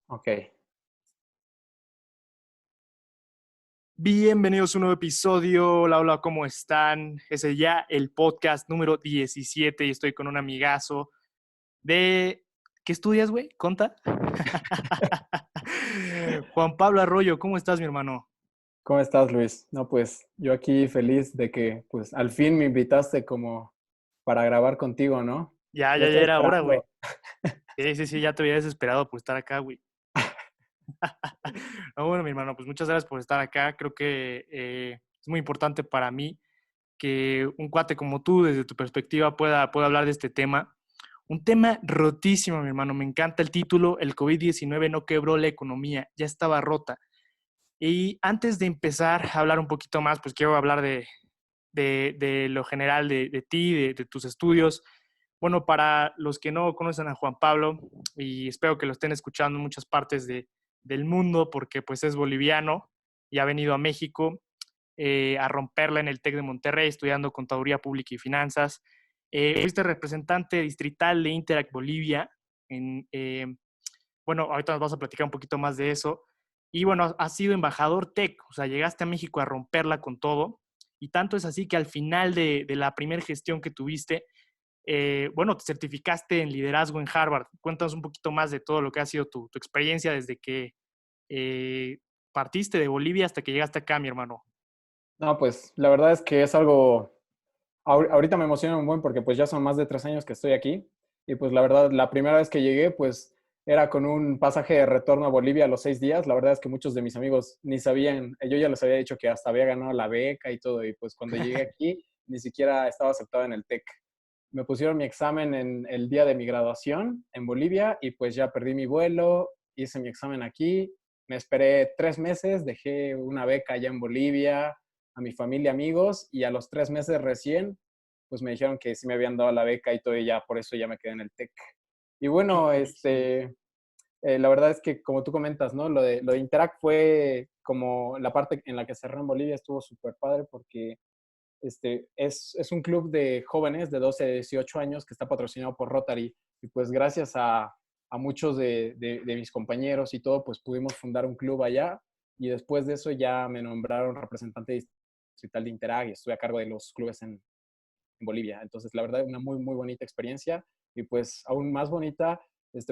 Ok. Bienvenidos a un nuevo episodio. Hola, hola, ¿cómo están? Ese ya el podcast número 17 y estoy con un amigazo de... ¿Qué estudias, güey? ¿Conta? Juan Pablo Arroyo, ¿cómo estás, mi hermano? ¿Cómo estás, Luis? No, pues yo aquí feliz de que pues al fin me invitaste como para grabar contigo, ¿no? Ya, Ya ya, ya estoy era hora, güey. esperando. Sí, sí, sí, ya te había desesperado por estar acá, güey. No, bueno, mi hermano, pues muchas gracias por estar acá. Creo que es muy importante para mí que un cuate como tú, desde tu perspectiva, pueda hablar de este tema. Un tema rotísimo, mi hermano. Me encanta el título. El COVID-19 no quebró la economía, ya estaba rota. Y antes de empezar a hablar un poquito más, pues quiero hablar de lo general de ti, de tus estudios. Bueno, para los que no conocen a Juan Pablo, y espero que lo estén escuchando en muchas partes del mundo, porque pues es boliviano y ha venido a México a romperla en el TEC de Monterrey, estudiando Contaduría Pública y Finanzas. Fuiste representante distrital de Interact Bolivia. En, bueno, ahorita nos vas a platicar un poquito más de eso. Y bueno, has sido embajador TEC, o sea, llegaste a México a romperla con todo. Y tanto es así que al final de la primera gestión que tuviste, bueno, te certificaste en liderazgo en Harvard. Cuéntanos un poquito más de todo lo que ha sido tu experiencia desde que eh, partiste de Bolivia hasta que llegaste acá, mi hermano. No, pues la verdad es que es algo, ahorita me emociona un buen porque pues ya son más de 3 años que estoy aquí y pues la verdad la primera vez que llegué pues era con un pasaje de retorno a Bolivia a los 6 días. La verdad es que muchos de mis amigos ni sabían, yo ya les había dicho que hasta había ganado la beca y todo y pues cuando llegué aquí ni siquiera estaba aceptado en el TEC. Me pusieron mi examen en el día de mi graduación en Bolivia y pues ya perdí mi vuelo, hice mi examen aquí, me esperé 3 meses, dejé una beca allá en Bolivia a mi familia, amigos, y a los 3 meses recién, pues me dijeron que sí me habían dado la beca y todo, y ya por eso ya me quedé en el TEC. Y bueno, Buenísimo. la verdad es que como tú comentas, ¿no? Lo de Interact fue como la parte en la que cerré en Bolivia estuvo súper padre porque es un club de jóvenes de 12 a 18 años que está patrocinado por Rotary. Y pues gracias a muchos de mis compañeros y todo, pues pudimos fundar un club allá. Y después de eso ya me nombraron representante distrital de Interag y estuve a cargo de los clubes en Bolivia. Entonces, la verdad, una muy, muy bonita experiencia. Y pues aún más bonita,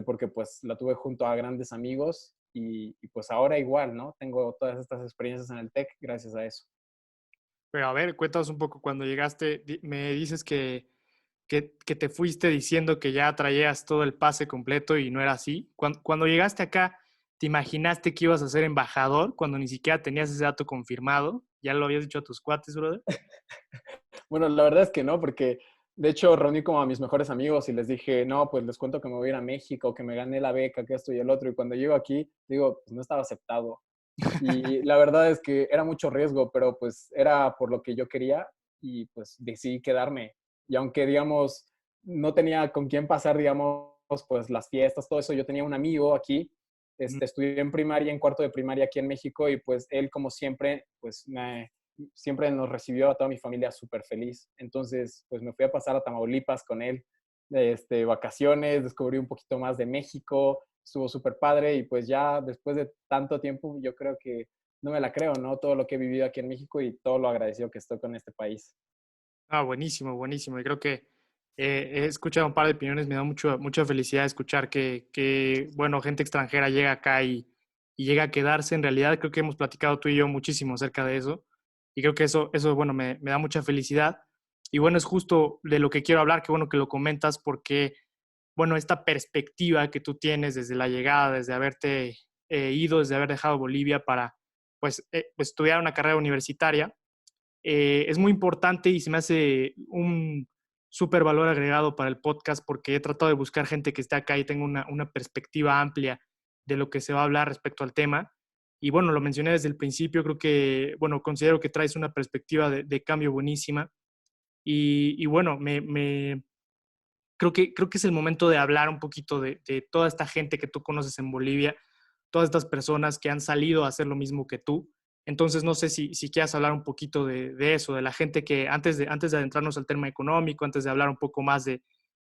porque pues la tuve junto a grandes amigos y pues ahora igual, ¿no? Tengo todas estas experiencias en el TEC gracias a eso. Pero a ver, cuéntanos un poco, cuando llegaste, me dices que te fuiste diciendo que ya traías todo el pase completo y no era así. Cuando llegaste acá, ¿te imaginaste que ibas a ser embajador cuando ni siquiera tenías ese dato confirmado? ¿Ya lo habías dicho a tus cuates, brother? Bueno, la verdad es que no, porque de hecho reuní como a mis mejores amigos y les dije, no, pues les cuento que me voy a ir a México, que me gané la beca, que esto y el otro. Y cuando llego aquí, digo, pues no estaba aceptado. Y la verdad es que era mucho riesgo, pero pues era por lo que yo quería y pues decidí quedarme. Y aunque, digamos, no tenía con quién pasar, digamos, pues las fiestas, todo eso, yo tenía un amigo aquí, estudié en primaria, en cuarto de primaria aquí en México y pues él, como siempre, pues siempre nos recibió a toda mi familia súper feliz. Entonces, pues me fui a pasar a Tamaulipas con él, vacaciones, descubrí un poquito más de México, estuvo súper padre y pues ya después de tanto tiempo yo creo que no me la creo, ¿no? Todo lo que he vivido aquí en México y todo lo agradecido que estoy con este país. Ah, buenísimo, buenísimo. Y creo que he escuchado un par de opiniones, me da mucha felicidad escuchar bueno, gente extranjera llega acá y llega a quedarse. En realidad, creo que hemos platicado tú y yo muchísimo acerca de eso. Y creo que eso bueno, me da mucha felicidad. Y bueno, es justo de lo que quiero hablar, qué bueno que lo comentas, porque, bueno, esta perspectiva que tú tienes desde la llegada, desde haberte ido, desde haber dejado Bolivia para, pues, estudiar una carrera universitaria es muy importante y se me hace un súper valor agregado para el podcast porque he tratado de buscar gente que esté acá y tenga una perspectiva amplia de lo que se va a hablar respecto al tema. Y bueno, lo mencioné desde el principio, creo que, bueno, considero que traes una perspectiva de cambio buenísima. Y bueno, creo que es el momento de hablar un poquito de toda esta gente que tú conoces en Bolivia, todas estas personas que han salido a hacer lo mismo que tú. Entonces, no sé si quieras hablar un poquito de eso, de la gente que antes de adentrarnos al tema económico, antes de hablar un poco más de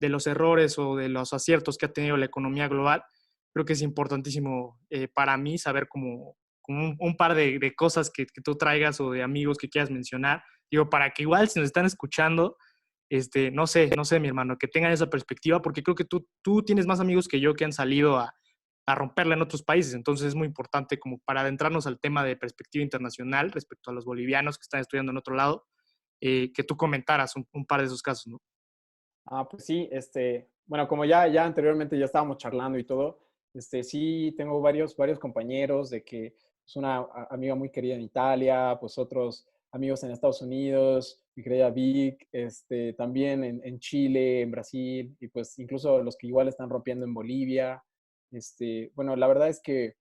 los errores o de los aciertos que ha tenido la economía global, creo que es importantísimo para mí saber como un par de cosas que tú traigas o de amigos que quieras mencionar. Digo, para que igual si nos están escuchando, no sé, mi hermano, que tengan esa perspectiva, porque creo que tú tienes más amigos que yo que han salido a romperla en otros países. Entonces es muy importante como para adentrarnos al tema de perspectiva internacional respecto a los bolivianos que están estudiando en otro lado, que tú comentaras un par de esos casos, ¿no? Ah, pues sí, bueno, como ya anteriormente ya estábamos charlando y todo, sí tengo varios compañeros de que es una amiga muy querida en Italia, pues otros amigos en Estados Unidos, mi querida Vic, también en Chile, en Brasil, y pues incluso los que igual están rompiendo en Bolivia. Bueno, la verdad es que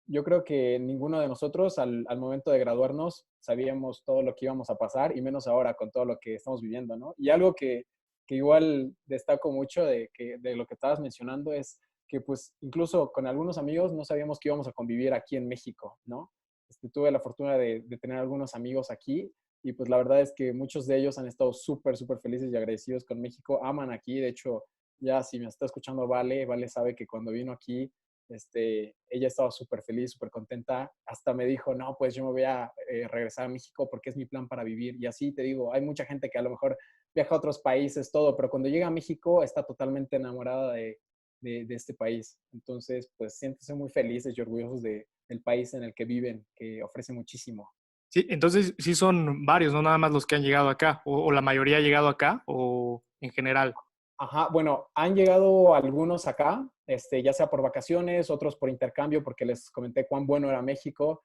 yo creo que ninguno de nosotros al momento de graduarnos sabíamos todo lo que íbamos a pasar y menos ahora con todo lo que estamos viviendo, ¿no? Y algo que igual destaco mucho de lo que estabas mencionando es que pues incluso con algunos amigos no sabíamos que íbamos a convivir aquí en México, ¿no? Tuve la fortuna de tener algunos amigos aquí y pues la verdad es que muchos de ellos han estado súper felices y agradecidos con México, aman aquí, de hecho ya si me está escuchando Vale sabe que cuando vino aquí ella estaba súper feliz, súper contenta. Hasta me dijo, no, pues yo me voy a regresar a México porque es mi plan para vivir. Y así te digo, hay mucha gente que a lo mejor viaja a otros países, todo, pero cuando llega a México está totalmente enamorada de este país. Entonces, pues siéntese muy felices y orgullosos del país en el que viven, que ofrece muchísimo. Sí, entonces sí son varios, no nada más los que han llegado acá, o la mayoría ha llegado acá, o en general. Ajá, bueno, han llegado algunos acá, ya sea por vacaciones, otros por intercambio, porque les comenté cuán bueno era México.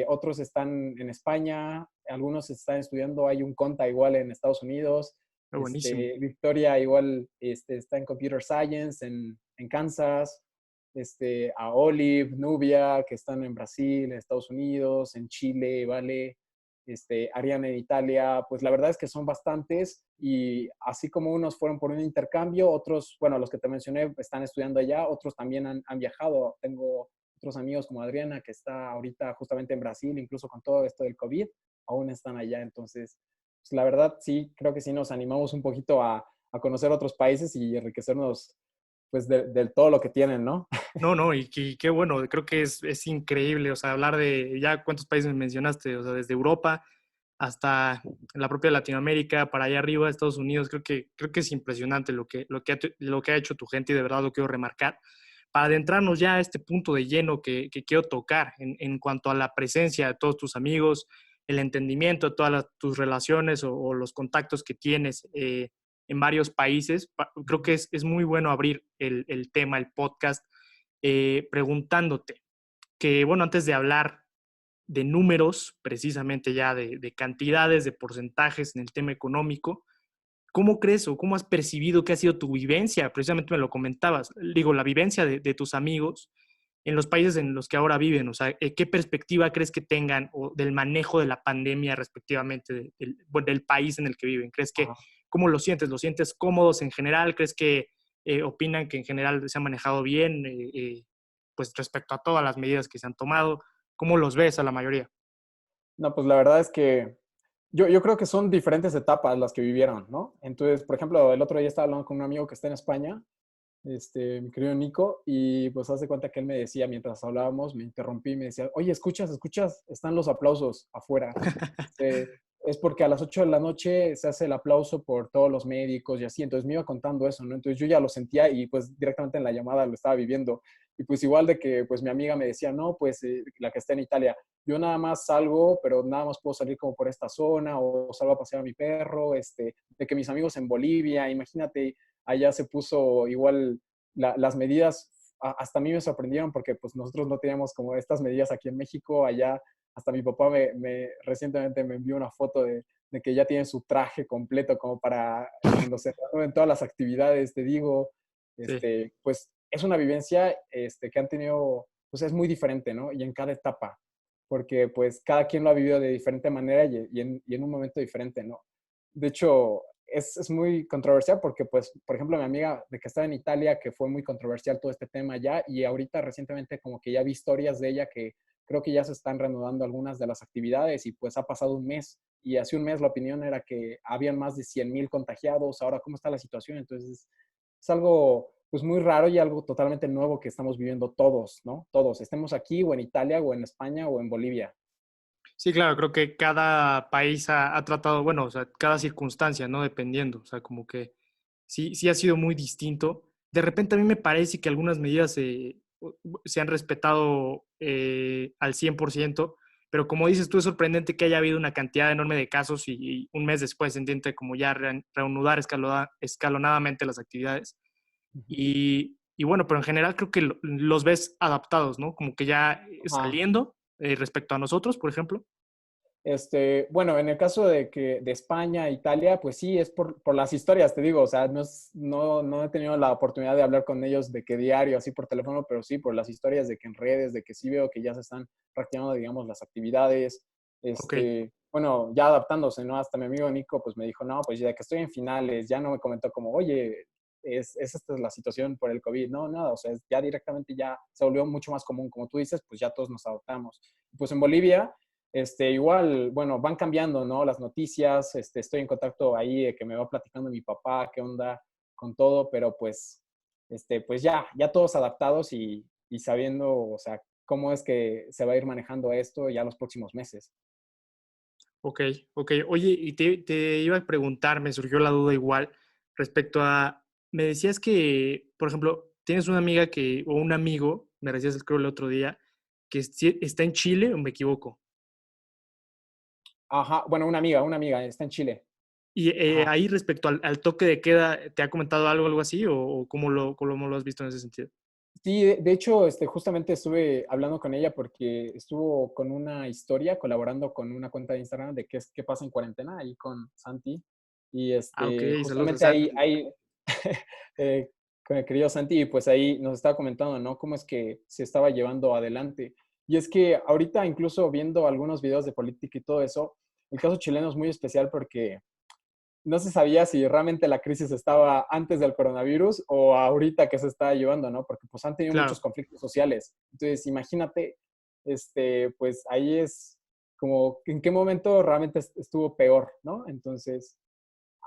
Otros están en España, algunos están estudiando, hay un Conta igual en Estados Unidos. Pero buenísimo. Victoria igual está en Computer Science en Kansas. A Olive, Nubia, que están en Brasil, en Estados Unidos, en Chile, ¿vale? Ariane en Italia, pues la verdad es que son bastantes y así como unos fueron por un intercambio, otros, bueno, los que te mencioné están estudiando allá, otros también han viajado. Tengo otros amigos como Adriana que está ahorita justamente en Brasil, incluso con todo esto del COVID, aún están allá. Entonces, pues la verdad sí, creo que sí nos animamos un poquito a conocer otros países y enriquecernos pues de todo lo que tienen, ¿no? No, no, y qué bueno, creo que es increíble, o sea, hablar de ya cuántos países mencionaste, o sea, desde Europa hasta la propia Latinoamérica, para allá arriba, Estados Unidos, creo que es impresionante lo que ha hecho tu gente y de verdad lo quiero remarcar. Para adentrarnos ya a este punto de lleno que quiero tocar en cuanto a la presencia de todos tus amigos, el entendimiento de todas tus relaciones o los contactos que tienes en varios países, creo que es muy bueno abrir el tema, el podcast, preguntándote que, bueno, antes de hablar de números, precisamente ya de cantidades, de porcentajes en el tema económico, ¿cómo crees o cómo has percibido que ha sido tu vivencia? Precisamente me lo comentabas, digo, la vivencia de tus amigos en los países en los que ahora viven, o sea, ¿qué perspectiva crees que tengan o del manejo de la pandemia respectivamente bueno, del país en el que viven? ¿Crees que, Ajá. cómo lo sientes? ¿Los sientes cómodos en general? ¿Crees que opinan que en general se ha manejado bien, pues respecto a todas las medidas que se han tomado? ¿Cómo los ves a la mayoría? No, pues la verdad es que yo creo que son diferentes etapas las que vivieron, ¿no? Entonces, por ejemplo, el otro día estaba hablando con un amigo que está en España, mi querido Nico, y pues hace cuenta que él me decía, mientras hablábamos, me interrumpí y me decía, oye, escuchas, están los aplausos afuera. Es porque a las 8 de la noche se hace el aplauso por todos los médicos y así, entonces me iba contando eso, ¿no? Entonces yo ya lo sentía y pues directamente en la llamada lo estaba viviendo. Y pues igual de que pues mi amiga me decía, no, pues la que está en Italia, yo nada más salgo, pero nada más puedo salir como por esta zona o salgo a pasear a mi perro, de que mis amigos en Bolivia, imagínate, allá se puso igual las medidas, hasta a mí me sorprendieron porque pues nosotros no teníamos como estas medidas aquí en México, allá hasta mi papá recientemente me envió una foto de que ya tiene su traje completo como para cuando se reúnen todas las actividades, te digo, Sí. pues es una vivencia que han tenido, pues es muy diferente, ¿no? Y en cada etapa, porque pues cada quien lo ha vivido de diferente manera y en un momento diferente, ¿no? De hecho, es muy controversial porque, pues, por ejemplo, mi amiga de que estaba en Italia, que fue muy controversial todo este tema ya, y ahorita recientemente como que ya vi historias de ella que creo que ya se están reanudando algunas de las actividades y pues ha pasado un mes y hace un mes la opinión era que habían más de 100,000 contagiados, ahora cómo está la situación, entonces es algo pues muy raro y algo totalmente nuevo que estamos viviendo todos, ¿no? Todos, estemos aquí o en Italia o en España o en Bolivia. Sí, claro, creo que cada país ha tratado, bueno, o sea, cada circunstancia, ¿no? Dependiendo, o sea, como que sí ha sido muy distinto. De repente a mí me parece que algunas medidas se han respetado al 100%, pero como dices tú, es sorprendente que haya habido una cantidad enorme de casos y un mes después se intente como ya reanudar escalonadamente las actividades. Ujú. Y bueno, pero en general creo que los ves adaptados, ¿no? Como que ya Ajá. saliendo respecto a nosotros, por ejemplo. Bueno, en el caso de España, Italia, pues sí, es por las historias, te digo, o sea, no he tenido la oportunidad de hablar con ellos de que diario, así por teléfono, pero sí por las historias de que en redes, de que sí veo que ya se están reactivando, digamos, las actividades, Ok, bueno, ya adaptándose, ¿no? Hasta mi amigo Nico, pues me dijo, no, pues ya que estoy en finales, ya no me comentó como, oye, esta es la situación por el COVID, no, nada, o sea, ya directamente ya se volvió mucho más común, como tú dices, pues ya todos nos adaptamos. Pues en Bolivia igual, bueno, van cambiando, ¿no? Las noticias, estoy en contacto ahí de que me va platicando mi papá, qué onda con todo, pero pues ya todos adaptados y sabiendo, o sea, cómo es que se va a ir manejando esto ya los próximos meses. ok, ok. Oye, y te iba a preguntar, me surgió la duda igual respecto a, me decías que, por ejemplo, tienes una amiga o un amigo, me decías creo el otro día, que está en Chile, o me equivoco. Ajá, bueno, una amiga, está en Chile. Y Ajá. ahí respecto al toque de queda, ¿te ha comentado algo así o cómo lo has visto en ese sentido? Sí, de hecho, justamente estuve hablando con ella porque estuvo con una historia colaborando con una cuenta de Instagram de qué pasa en cuarentena ahí con Santi. Y Ah, ok, saludos a justamente ahí, Santi. ahí eh, con el querido Santi, y pues ahí nos estaba comentando, ¿no? Cómo es que se estaba llevando adelante. Y es que ahorita, incluso viendo algunos videos de política y todo eso, el caso chileno es muy especial porque no se sabía si realmente la crisis estaba antes del coronavirus o ahorita que se está llevando, ¿no? Porque pues han tenido muchos Claro, conflictos sociales. Entonces, imagínate, pues ahí es como en qué momento realmente estuvo peor, ¿no? Entonces,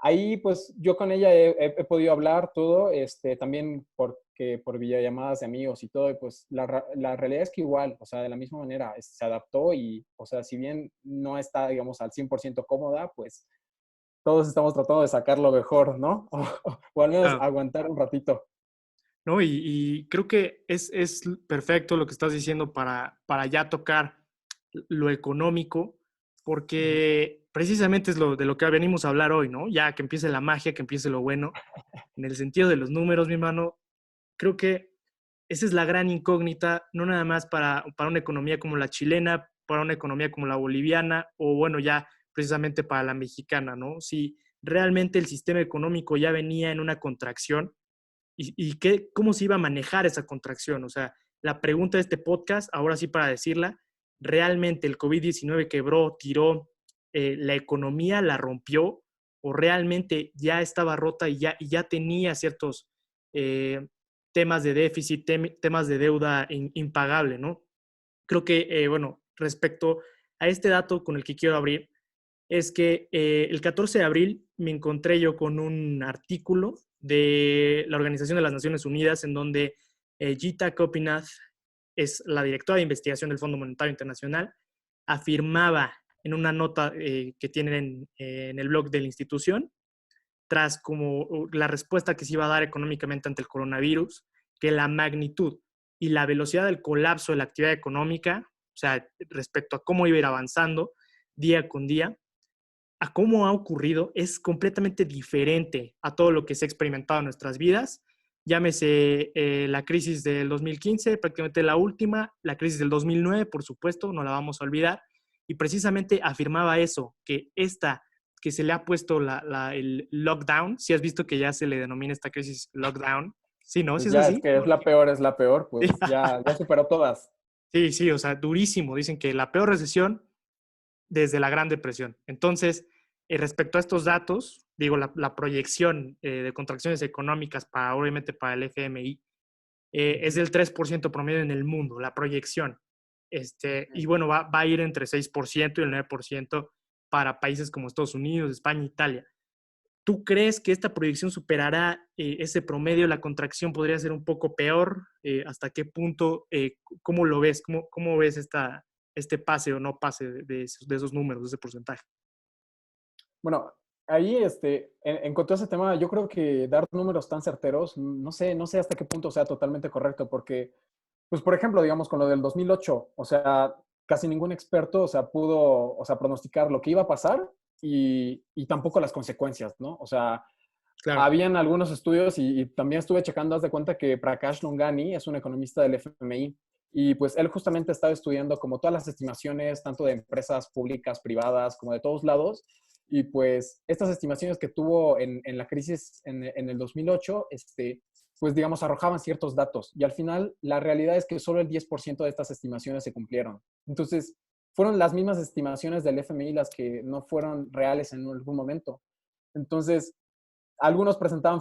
ahí pues yo con ella he podido hablar todo, también porque por videollamadas de amigos y todo, y pues la realidad es que igual, o sea, de la misma manera, se adaptó y, o sea, si bien no está, digamos, al 100% cómoda, pues todos estamos tratando de sacar lo mejor, ¿no? O al menos claro. aguantar un ratito. ¿No? Y creo que es perfecto lo que estás diciendo para ya tocar lo económico, Ujú. porque precisamente es de lo que venimos a hablar hoy, ¿no? Ya que empiece la magia, que empiece lo bueno, en el sentido de los números, mi hermano, creo que esa es la gran incógnita, no nada más para una economía como la chilena, para una economía como la boliviana, o bueno, ya precisamente para la mexicana, ¿no? Si realmente el sistema económico ya venía en una contracción, cómo se iba a manejar esa contracción. O sea, la pregunta de este podcast, ahora sí para decirla, ¿realmente el COVID-19 quebró, tiró la economía, la rompió o realmente ya estaba rota y ya tenía ciertos eh, temas de déficit, temas de deuda impagable, ¿no? Creo que, bueno, respecto a este dato con el que quiero abrir, es que el 14 de abril me encontré yo con un artículo de la Organización de las Naciones Unidas en donde Gita Gopinath, es la directora de investigación del Fondo Monetario Internacional, afirmaba en una nota que tienen en el blog de la institución, tras como la respuesta que se iba a dar económicamente ante el coronavirus, que la magnitud y la velocidad del colapso de la actividad económica, o sea, respecto a cómo iba a ir avanzando día con día, a cómo ha ocurrido es completamente diferente a todo lo que se ha experimentado en nuestras vidas. Llámese la crisis del 2015, prácticamente la última, la crisis del 2009, por supuesto, no la vamos a olvidar, y precisamente afirmaba eso, que esta que se le ha puesto el lockdown, si has visto que ya se le denomina esta crisis lockdown, sí, ¿no? ¿Sí Pues es ya es así? que es la peor, pues ya superó todas. Sí, sí, o sea, durísimo. Dicen que la peor recesión desde la Gran Depresión. Entonces, respecto a estos datos, digo, la proyección de contracciones económicas obviamente para el FMI, es Ujú. del 3% promedio en el mundo, la proyección. Y bueno, va a ir entre 6% y el 9% para países como Estados Unidos, España, Italia. ¿Tú crees que esta proyección superará ese promedio? ¿La contracción podría ser un poco peor? ¿Hasta qué punto? ¿Cómo lo ves? ¿Cómo ves este pase o no pase de esos números, de ese porcentaje? Bueno, ahí, en cuanto a ese tema, yo creo que dar números tan certeros, no sé hasta qué punto sea totalmente correcto, porque, pues, por ejemplo, digamos, con lo del 2008, o sea, casi ningún experto, o sea, pudo, o sea, pronosticar lo que iba a pasar y tampoco las consecuencias, ¿no? O sea, Claro, habían algunos estudios y también estuve checando, haz de cuenta que Prakash Longani es un economista del FMI y pues él justamente estaba estudiando como todas las estimaciones, tanto de empresas públicas, privadas, como de todos lados. Y pues estas estimaciones que tuvo en la crisis en el 2008, pues digamos, arrojaban ciertos datos. Y al final, la realidad es que solo el 10% de estas estimaciones se cumplieron. Entonces, fueron las mismas estimaciones del FMI las que no fueron reales en algún momento. Entonces, algunos presentaban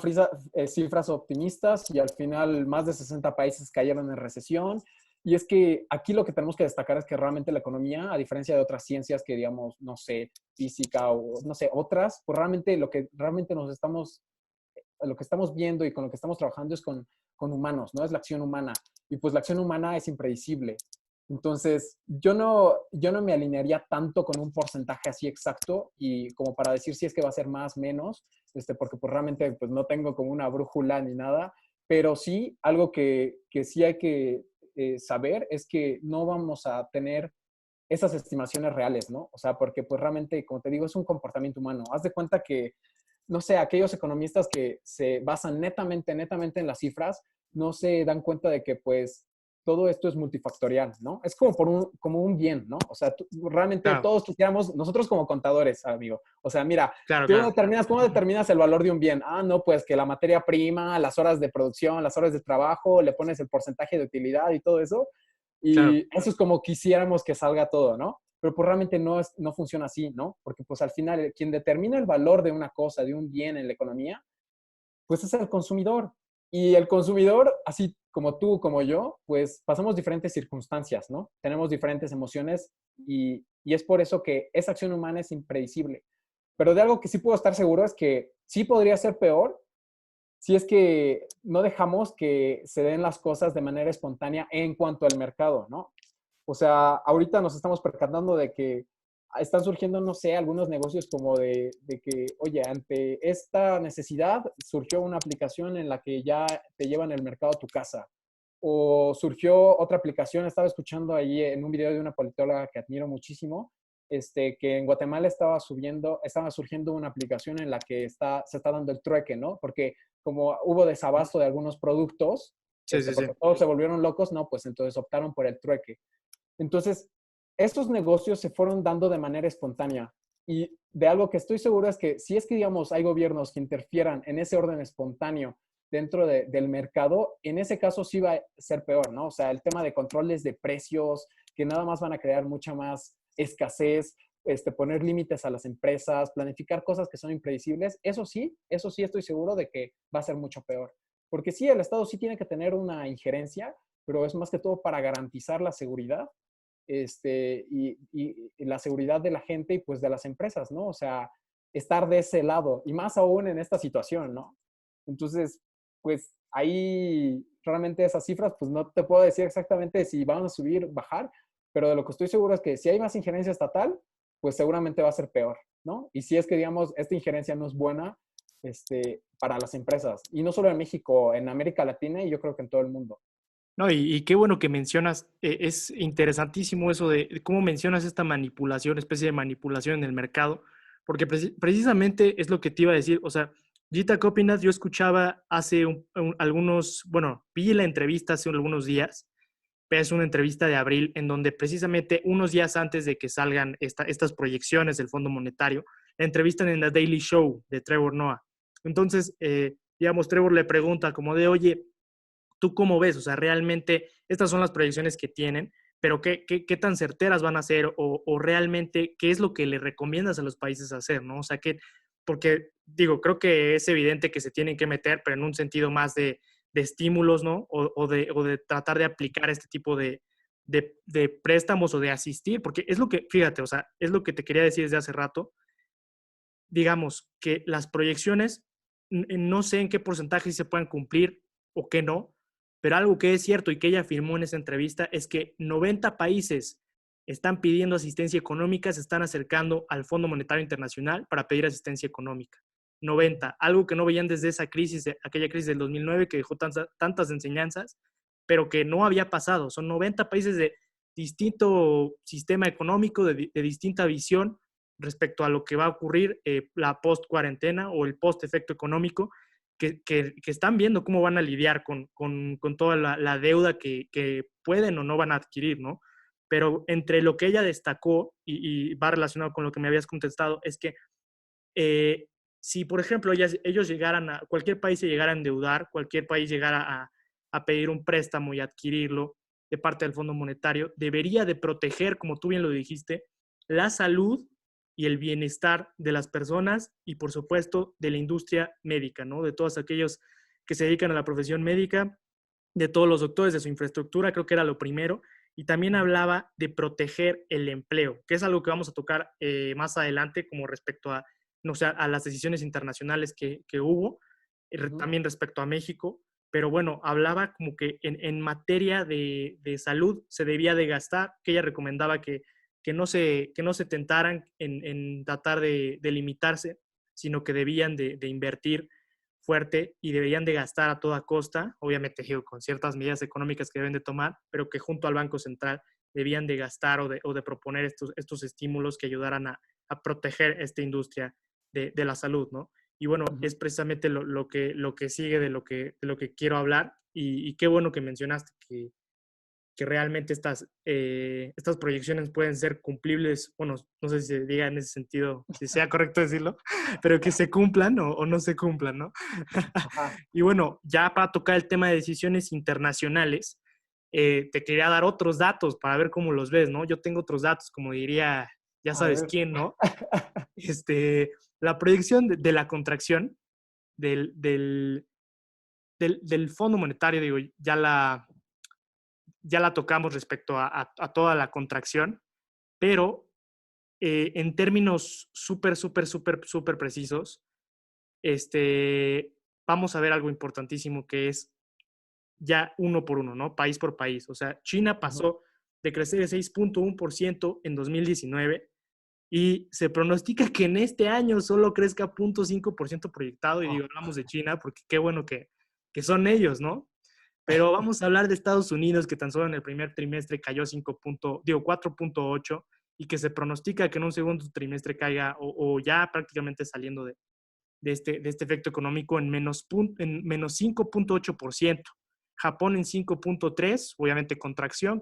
cifras optimistas y al final más de 60 países cayeron en recesión. Y es que aquí lo que tenemos que destacar es que realmente la economía, a diferencia de otras ciencias que digamos, no sé, física o no sé, otras, pues realmente lo que realmente lo que estamos viendo y con lo que estamos trabajando es con humanos, ¿no? Es la acción humana. Y pues la acción humana es impredecible. Entonces, yo no me alinearía tanto con un porcentaje así exacto y como para decir si es que va a ser más, menos, porque pues realmente pues no tengo como una brújula ni nada, pero sí algo que sí hay que saber es que no vamos a tener esas estimaciones reales, ¿no? O sea, porque pues realmente, como te digo, es un comportamiento humano. Haz de cuenta que no sé, aquellos economistas que se basan netamente en las cifras, no se dan cuenta de que pues todo esto es multifactorial, ¿no? Es como un bien, ¿no? O sea, realmente claro, todos quisiéramos, nosotros como contadores, amigo, o sea, mira, claro, claro. ¿cómo determinas el valor de un bien? Ah, no, pues que la materia prima, las horas de producción, las horas de trabajo, le pones el porcentaje de utilidad y todo eso. Claro. Y eso es como quisiéramos que salga todo, ¿no? Pero pues realmente no funciona así, ¿no? Porque pues al final quien determina el valor de una cosa, de un bien en la economía, pues es el consumidor. Y el consumidor, así como tú, como yo, pues pasamos diferentes circunstancias, ¿no? Tenemos diferentes emociones y es por eso que esa acción humana es impredecible. Pero de algo que sí puedo estar seguro es que sí podría ser peor si es que no dejamos que se den las cosas de manera espontánea en cuanto al mercado, ¿no? O sea, ahorita nos estamos percatando de que están surgiendo, no sé, algunos negocios como de que, oye, ante esta necesidad surgió una aplicación en la que ya te llevan el mercado a tu casa. O surgió otra aplicación, estaba escuchando ahí en un video de una politóloga que admiro muchísimo, que en Guatemala estaba surgiendo una aplicación en la que se está dando el trueque, ¿no? Porque como hubo desabasto de algunos productos, Sí, sí, sí. porque todos se volvieron locos, no, pues entonces optaron por el trueque. Entonces, estos negocios se fueron dando de manera espontánea. Y de algo que estoy seguro es que si es que, digamos, hay gobiernos que interfieran en ese orden espontáneo dentro del mercado, en ese caso sí va a ser peor, ¿no? O sea, el tema de controles de precios, que nada más van a crear mucha más escasez, poner límites a las empresas, planificar cosas que son impredecibles, eso sí estoy seguro de que va a ser mucho peor. Porque sí, el Estado sí tiene que tener una injerencia, pero es más que todo para garantizar la seguridad y la seguridad de la gente y pues de las empresas, ¿no? O sea, estar de ese lado y más aún en esta situación, ¿no? Entonces, pues ahí realmente esas cifras, pues no te puedo decir exactamente si van a subir, bajar, pero de lo que estoy seguro es que si hay más injerencia estatal, pues seguramente va a ser peor, ¿no? Y si es que, digamos, esta injerencia no es buena para las empresas, y no solo en México, en América Latina y yo creo que en todo el mundo. No, y qué bueno que mencionas, es interesantísimo eso de cómo mencionas esta manipulación, especie de manipulación en el mercado, porque precisamente es lo que te iba a decir, o sea, Gita Kopinath yo escuchaba hace algunos, bueno, vi la entrevista hace algunos días, pero es una entrevista de abril en donde precisamente unos días antes de que salgan estas proyecciones del Fondo Monetario, la entrevistan en The Daily Show de Trevor Noah. Entonces, digamos, Trevor le pregunta como de, oye, ¿tú cómo ves? O sea, realmente estas son las proyecciones que tienen, pero ¿qué tan certeras van a ser o realmente qué es lo que le recomiendas a los países hacer, ¿no? O sea, porque digo, creo que es evidente que se tienen que meter, pero en un sentido más de estímulos, ¿no? O de tratar de aplicar este tipo de préstamos o de asistir, porque es lo que, fíjate, o sea, es lo que te quería decir desde hace rato, digamos, que las proyecciones, no sé en qué porcentaje se puedan cumplir o qué no, pero algo que es cierto y que ella afirmó en esa entrevista es que 90 países están pidiendo asistencia económica, se están acercando al Fondo Monetario Internacional para pedir asistencia económica. 90, algo que no veían desde esa crisis, aquella crisis del 2009 que dejó tantas enseñanzas, pero que no había pasado. Son 90 países de distinto sistema económico, de distinta visión respecto a lo que va a ocurrir la post-cuarentena o el post-efecto económico, que están viendo cómo van a lidiar con toda la deuda que pueden o no van a adquirir, ¿no? Pero entre lo que ella destacó, y va relacionado con lo que me habías contestado, es que si, por ejemplo, ellos llegaran cualquier país se llegara a endeudar, cualquier país llegara a pedir un préstamo y adquirirlo de parte del Fondo Monetario, debería de proteger, como tú bien lo dijiste, la salud y el bienestar de las personas y, por supuesto, de la industria médica, ¿no? De todos aquellos que se dedican a la profesión médica, de todos los doctores, de su infraestructura, creo que era lo primero. Y también hablaba de proteger el empleo, que es algo que vamos a tocar más adelante como respecto a, no sé, a las decisiones internacionales que hubo, también respecto a México. Pero bueno, hablaba como que en materia de salud se debía de gastar, que ella recomendaba que no se tentaran en tratar de limitarse, sino que debían de invertir fuerte y deberían de gastar a toda costa, obviamente con ciertas medidas económicas que deben de tomar, pero que junto al Banco Central debían de gastar o de proponer estos estímulos que ayudaran a proteger esta industria de la salud, ¿no? Y bueno, es precisamente lo que sigue de lo que quiero hablar y qué bueno que mencionaste que realmente estas proyecciones pueden ser cumplibles, bueno, no sé si se diga en ese sentido, si sea correcto decirlo, pero que se cumplan o no se cumplan, ¿no? Ajá. Y bueno, ya para tocar el tema de decisiones internacionales, te quería dar otros datos para ver cómo los ves, ¿no? Yo tengo otros datos, como diría, ya A sabes ver. quién, ¿no? La proyección de la contracción del, del, del Fondo Monetario, digo, ya la tocamos respecto a toda la contracción, pero en términos súper precisos, vamos a ver algo importantísimo que es ya uno por uno, ¿no? País por país. O sea, China pasó de crecer de 6.1% en 2019 y se pronostica que en este año solo crezca 0.5% proyectado. Y digo, hablamos de China porque qué bueno que son ellos, ¿no? Pero vamos a hablar de Estados Unidos, que tan solo en el primer trimestre cayó 4.8 y que se pronostica que en un segundo trimestre caiga o ya prácticamente saliendo de este efecto económico en menos 5.8%. Japón en 5.3%, obviamente contracción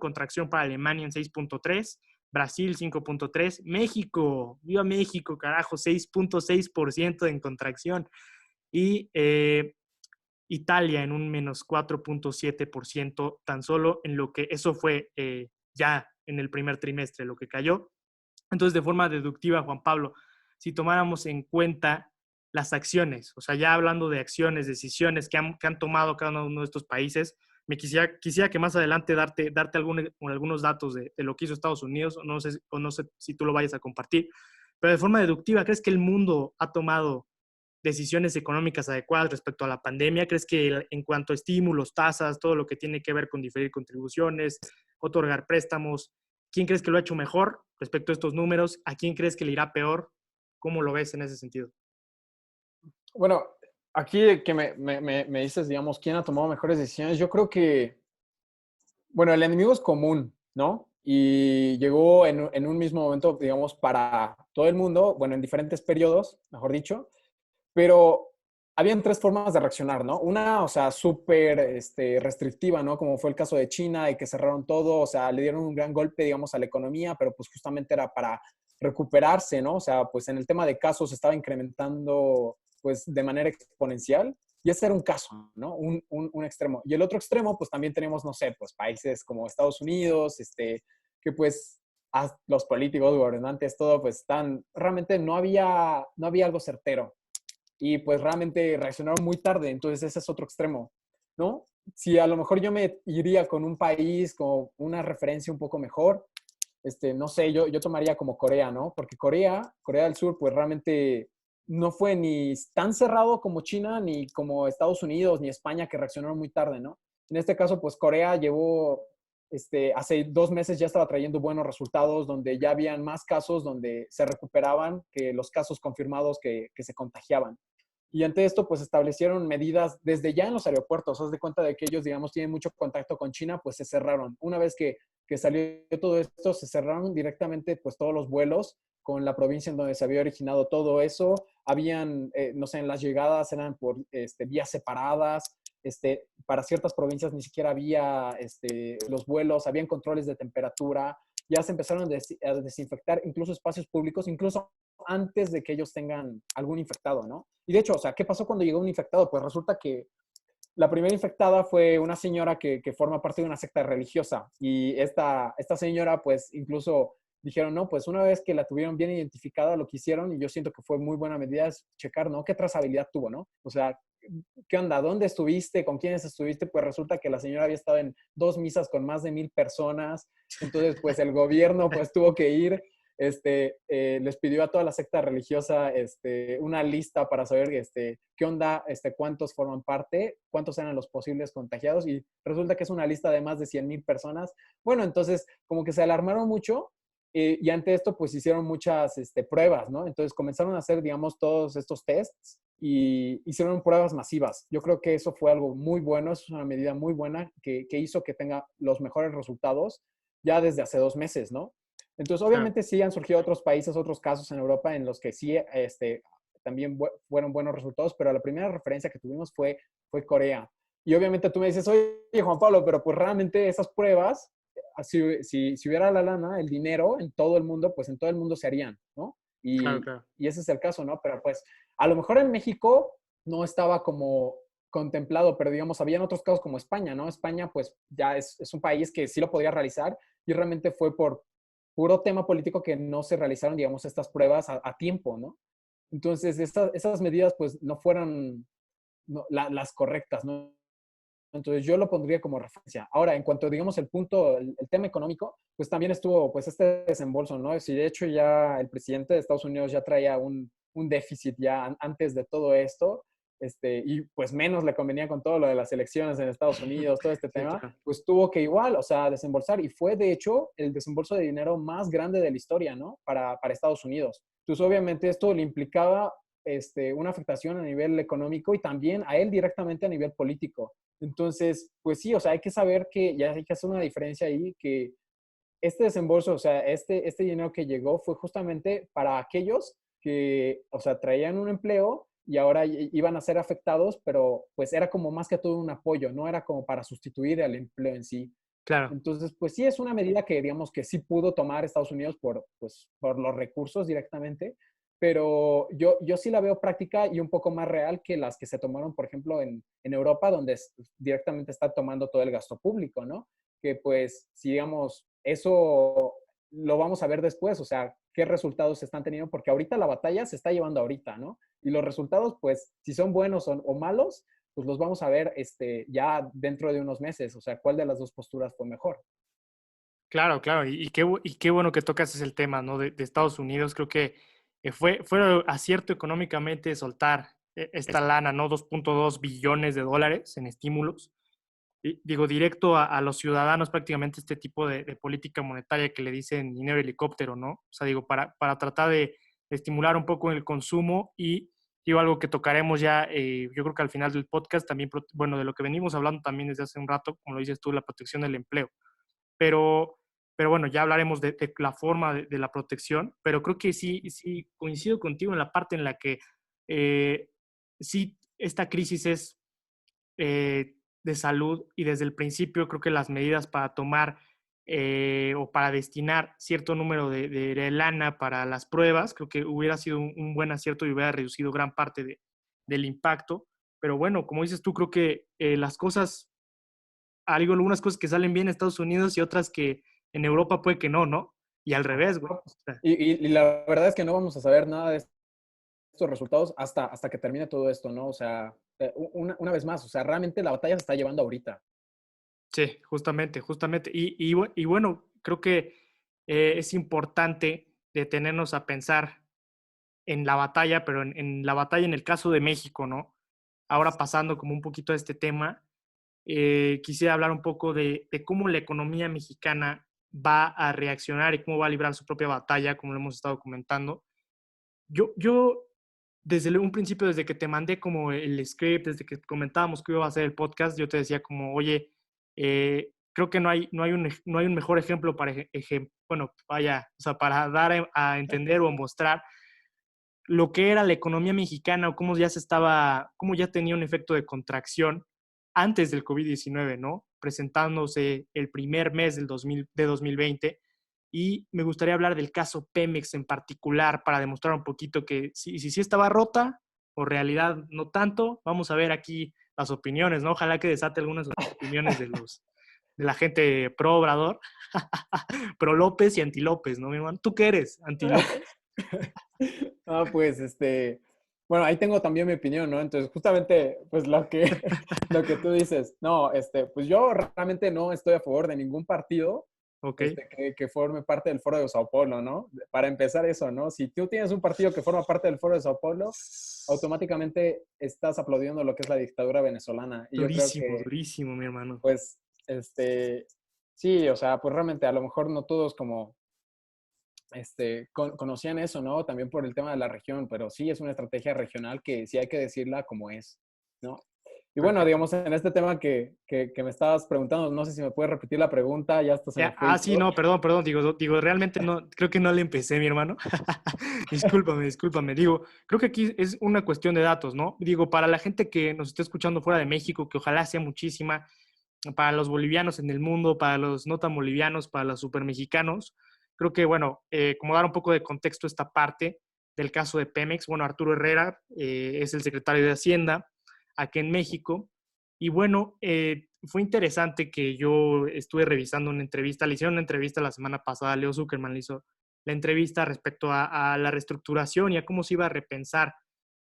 para Alemania en 6.3%, Brasil 5.3%, México, viva México, carajo, 6.6% en contracción. Y Italia en un menos 4.7% tan solo en lo que eso fue ya en el primer trimestre lo que cayó. Entonces, de forma deductiva, Juan Pablo, si tomáramos en cuenta las acciones, o sea, ya hablando de acciones, decisiones que han tomado cada uno de estos países, quisiera que más adelante darte algunos datos de lo que hizo Estados Unidos, o no sé si tú lo vayas a compartir, pero de forma deductiva, ¿crees que el mundo ha tomado decisiones económicas adecuadas respecto a la pandemia? ¿Crees que en cuanto a estímulos, tasas, todo lo que tiene que ver con diferir contribuciones, otorgar préstamos, quién crees que lo ha hecho mejor respecto a estos números? ¿A quién crees que le irá peor? ¿Cómo lo ves en ese sentido? Bueno, aquí que me dices, digamos, quién ha tomado mejores decisiones, yo creo que, bueno, el enemigo es común, ¿no? Y llegó en un mismo momento, digamos, para todo el mundo, bueno, en diferentes periodos, mejor dicho, pero habían tres formas de reaccionar, ¿no? Una, o sea, súper restrictiva, ¿no? Como fue el caso de China, de que cerraron todo, o sea, le dieron un gran golpe, digamos, a la economía, pero pues justamente era para recuperarse, ¿no? O sea, pues en el tema de casos se estaba incrementando, pues, de manera exponencial. Y ese era un caso, ¿no? Un extremo. Y el otro extremo, pues también tenemos, no sé, pues países como Estados Unidos, que pues los políticos, gobernantes, todo, pues están, realmente no había algo certero y pues realmente reaccionaron muy tarde, entonces ese es otro extremo, ¿no? Si a lo mejor yo me iría con un país con una referencia un poco mejor, no sé, yo tomaría como Corea, ¿no? Porque Corea del Sur, pues realmente no fue ni tan cerrado como China, ni como Estados Unidos, ni España, que reaccionaron muy tarde, ¿no? En este caso, pues Corea llevó, hace 2 meses ya estaba trayendo buenos resultados, donde ya habían más casos, donde se recuperaban que los casos confirmados que se contagiaban. Y ante esto, pues establecieron medidas desde ya en los aeropuertos. Haz de cuenta de que ellos, digamos, tienen mucho contacto con China, pues se cerraron. Una vez que salió todo esto, se cerraron directamente pues todos los vuelos con la provincia en donde se había originado todo eso. Habían, no sé, en las llegadas eran por vías separadas. Para ciertas provincias ni siquiera había los vuelos, habían controles de temperatura. Ya se empezaron a desinfectar incluso espacios públicos, incluso antes de que ellos tengan algún infectado, ¿no? Y de hecho, o sea, ¿qué pasó cuando llegó un infectado? Pues resulta que la primera infectada fue una señora que forma parte de una secta religiosa y esta señora pues incluso dijeron, no, pues una vez que la tuvieron bien identificada, lo que hicieron, y yo siento que fue muy buena medida, es checar, ¿no? ¿Qué trazabilidad tuvo, no? O sea, ¿qué onda? ¿Dónde estuviste? ¿Con quiénes estuviste? Pues resulta que la señora había estado en 2 misas con más de 1,000 personas, entonces pues el gobierno pues tuvo que ir, les pidió a toda la secta religiosa una lista para saber qué onda, cuántos forman parte, cuántos eran los posibles contagiados, y resulta que es una lista de más de 100,000 personas. Bueno, entonces como que se alarmaron mucho, y ante esto pues hicieron muchas pruebas, ¿no? Entonces comenzaron a hacer, digamos, todos estos tests y hicieron pruebas masivas. Yo creo que eso fue algo muy bueno, es una medida muy buena que hizo que tenga los mejores resultados ya desde hace 2 meses, ¿no? Entonces, Claro. obviamente sí han surgido otros países, otros casos en Europa en los que sí también fueron buenos resultados, pero la primera referencia que tuvimos fue Corea. Y obviamente tú me dices, oye, Juan Pablo, pero pues realmente esas pruebas, si hubiera la lana, el dinero en todo el mundo, pues en todo el mundo se harían, ¿no? Claro, Y, claro. y ese es el caso, ¿no? Pero pues a lo mejor en México no estaba como contemplado, pero digamos, habían otros casos como España, ¿no? España pues ya es un país que sí lo podía realizar y realmente fue por puro tema político que no se realizaron, digamos, estas pruebas a tiempo, ¿no? Entonces, esas medidas pues no fueron las correctas, ¿no? Entonces yo lo pondría como referencia. Ahora, en cuanto, digamos, el tema económico, pues también estuvo, pues, este desembolso, ¿no? Si de hecho ya el presidente de Estados Unidos ya traía un déficit ya antes de todo esto, y pues menos le convenía con todo lo de las elecciones en Estados Unidos, todo este Sí, tema, claro. pues tuvo que igual, o sea, desembolsar, y fue de hecho el desembolso de dinero más grande de la historia, ¿no? Para Estados Unidos. Entonces, obviamente esto le implicaba una afectación a nivel económico y también a él directamente a nivel político. Entonces, pues sí, o sea, hay que saber que ya hay que hacer una diferencia ahí, que este desembolso, o sea, este dinero que llegó fue justamente para aquellos que, o sea, traían un empleo y ahora iban a ser afectados, pero pues era como más que todo un apoyo, no era como para sustituir el empleo en sí. Claro. Entonces, pues sí es una medida que digamos que sí pudo tomar Estados Unidos por los recursos directamente, pero yo sí la veo práctica y un poco más real que las que se tomaron, por ejemplo, en Europa, donde directamente está tomando todo el gasto público, ¿no? Que pues, si digamos, eso lo vamos a ver después, o sea, qué resultados se están teniendo, porque ahorita la batalla se está llevando ahorita, ¿no? Y los resultados, pues, si son buenos o malos, pues los vamos a ver ya dentro de unos meses, o sea, cuál de las dos posturas fue mejor. Claro, claro, y qué bueno que tocas ese tema, ¿no? De Estados Unidos, creo que fue acierto económicamente soltar esta lana, ¿no? 2.2 billones de dólares en estímulos, y, digo, directo a los ciudadanos prácticamente este tipo de política monetaria que le dicen dinero helicóptero, ¿no? O sea, digo, para tratar de estimular un poco el consumo y, digo, algo que tocaremos ya, yo creo que al final del podcast también, bueno, de lo que venimos hablando también desde hace un rato, como lo dices tú, la protección del empleo. Pero, pero bueno, ya hablaremos de la forma de la protección, pero creo que sí, sí coincido contigo en la parte en la que eh, sí, esta crisis es de salud y desde el principio creo que las medidas para tomar o para destinar cierto número de lana para las pruebas, creo que hubiera sido un buen acierto y hubiera reducido gran parte del impacto. Pero bueno, como dices tú, creo que las cosas hay algunas cosas que salen bien en Estados Unidos y otras que en Europa puede que no, ¿no? Y al Ajá. revés, güey. O sea, Y la verdad es que no vamos a saber nada de estos resultados hasta que termine todo esto, ¿no? O sea, una vez más, o sea, realmente la batalla se está llevando ahorita. sí, justamente, justamente. Y bueno, creo que es importante detenernos a pensar en la batalla, pero en la batalla en el caso de México, ¿no? Ahora pasando como un poquito a este tema, quisiera hablar un poco de cómo la economía mexicana va a reaccionar y cómo va a librar su propia batalla, como lo hemos estado comentando. Yo desde un principio, desde que te mandé como el script, desde que comentábamos que iba a hacer el podcast, yo te decía como, oye, creo que no hay un mejor ejemplo para, bueno, vaya, o sea, para dar a entender o mostrar lo que era la economía mexicana o cómo ya tenía un efecto de contracción antes del COVID-19, ¿no? Presentándose el primer mes de 2020. Y me gustaría hablar del caso Pemex en particular para demostrar un poquito que si estaba rota o realidad no tanto. Vamos a ver aquí las opiniones, ¿no? Ojalá que desate algunas opiniones de la gente pro Obrador, pro López y anti López, ¿no, mi hermano? ¿Tú qué eres? ¿Anti López? Ah, pues, bueno, ahí tengo también mi opinión, ¿no? Entonces, justamente, pues lo que, lo que tú dices, no, pues yo realmente no estoy a favor de ningún partido, Ok. que forme parte del Foro de Sao Paulo, ¿no? Para empezar eso, ¿no? Si tú tienes un partido que forma parte del Foro de Sao Paulo, automáticamente estás aplaudiendo lo que es la dictadura venezolana. Y yo creo Durísimo, que, durísimo, mi hermano. pues, sí, o sea, pues realmente a lo mejor no todos como conocían eso, ¿no? También por el tema de la región, pero sí es una estrategia regional que sí hay que decirla como es, ¿no? Y bueno, Perfecto. digamos, en este tema que me estabas preguntando, no sé si me puedes repetir la pregunta, ya hasta se me fue y Sí, todo. no, perdón, digo, realmente no, creo que no le empecé, mi hermano. Discúlpame. Digo, creo que aquí es una cuestión de datos, ¿no? Digo, para la gente que nos esté escuchando fuera de México, que ojalá sea muchísima, para los bolivianos en el mundo, para los no tan bolivianos, para los super mexicanos, creo que, bueno, como dar un poco de contexto a esta parte del caso de Pemex, bueno, Arturo Herrera es el secretario de Hacienda aquí en México, y bueno, fue interesante que yo estuve revisando una entrevista, le hicieron una entrevista la semana pasada, Leo Zuckerman le hizo la entrevista respecto a la reestructuración y a cómo se iba a repensar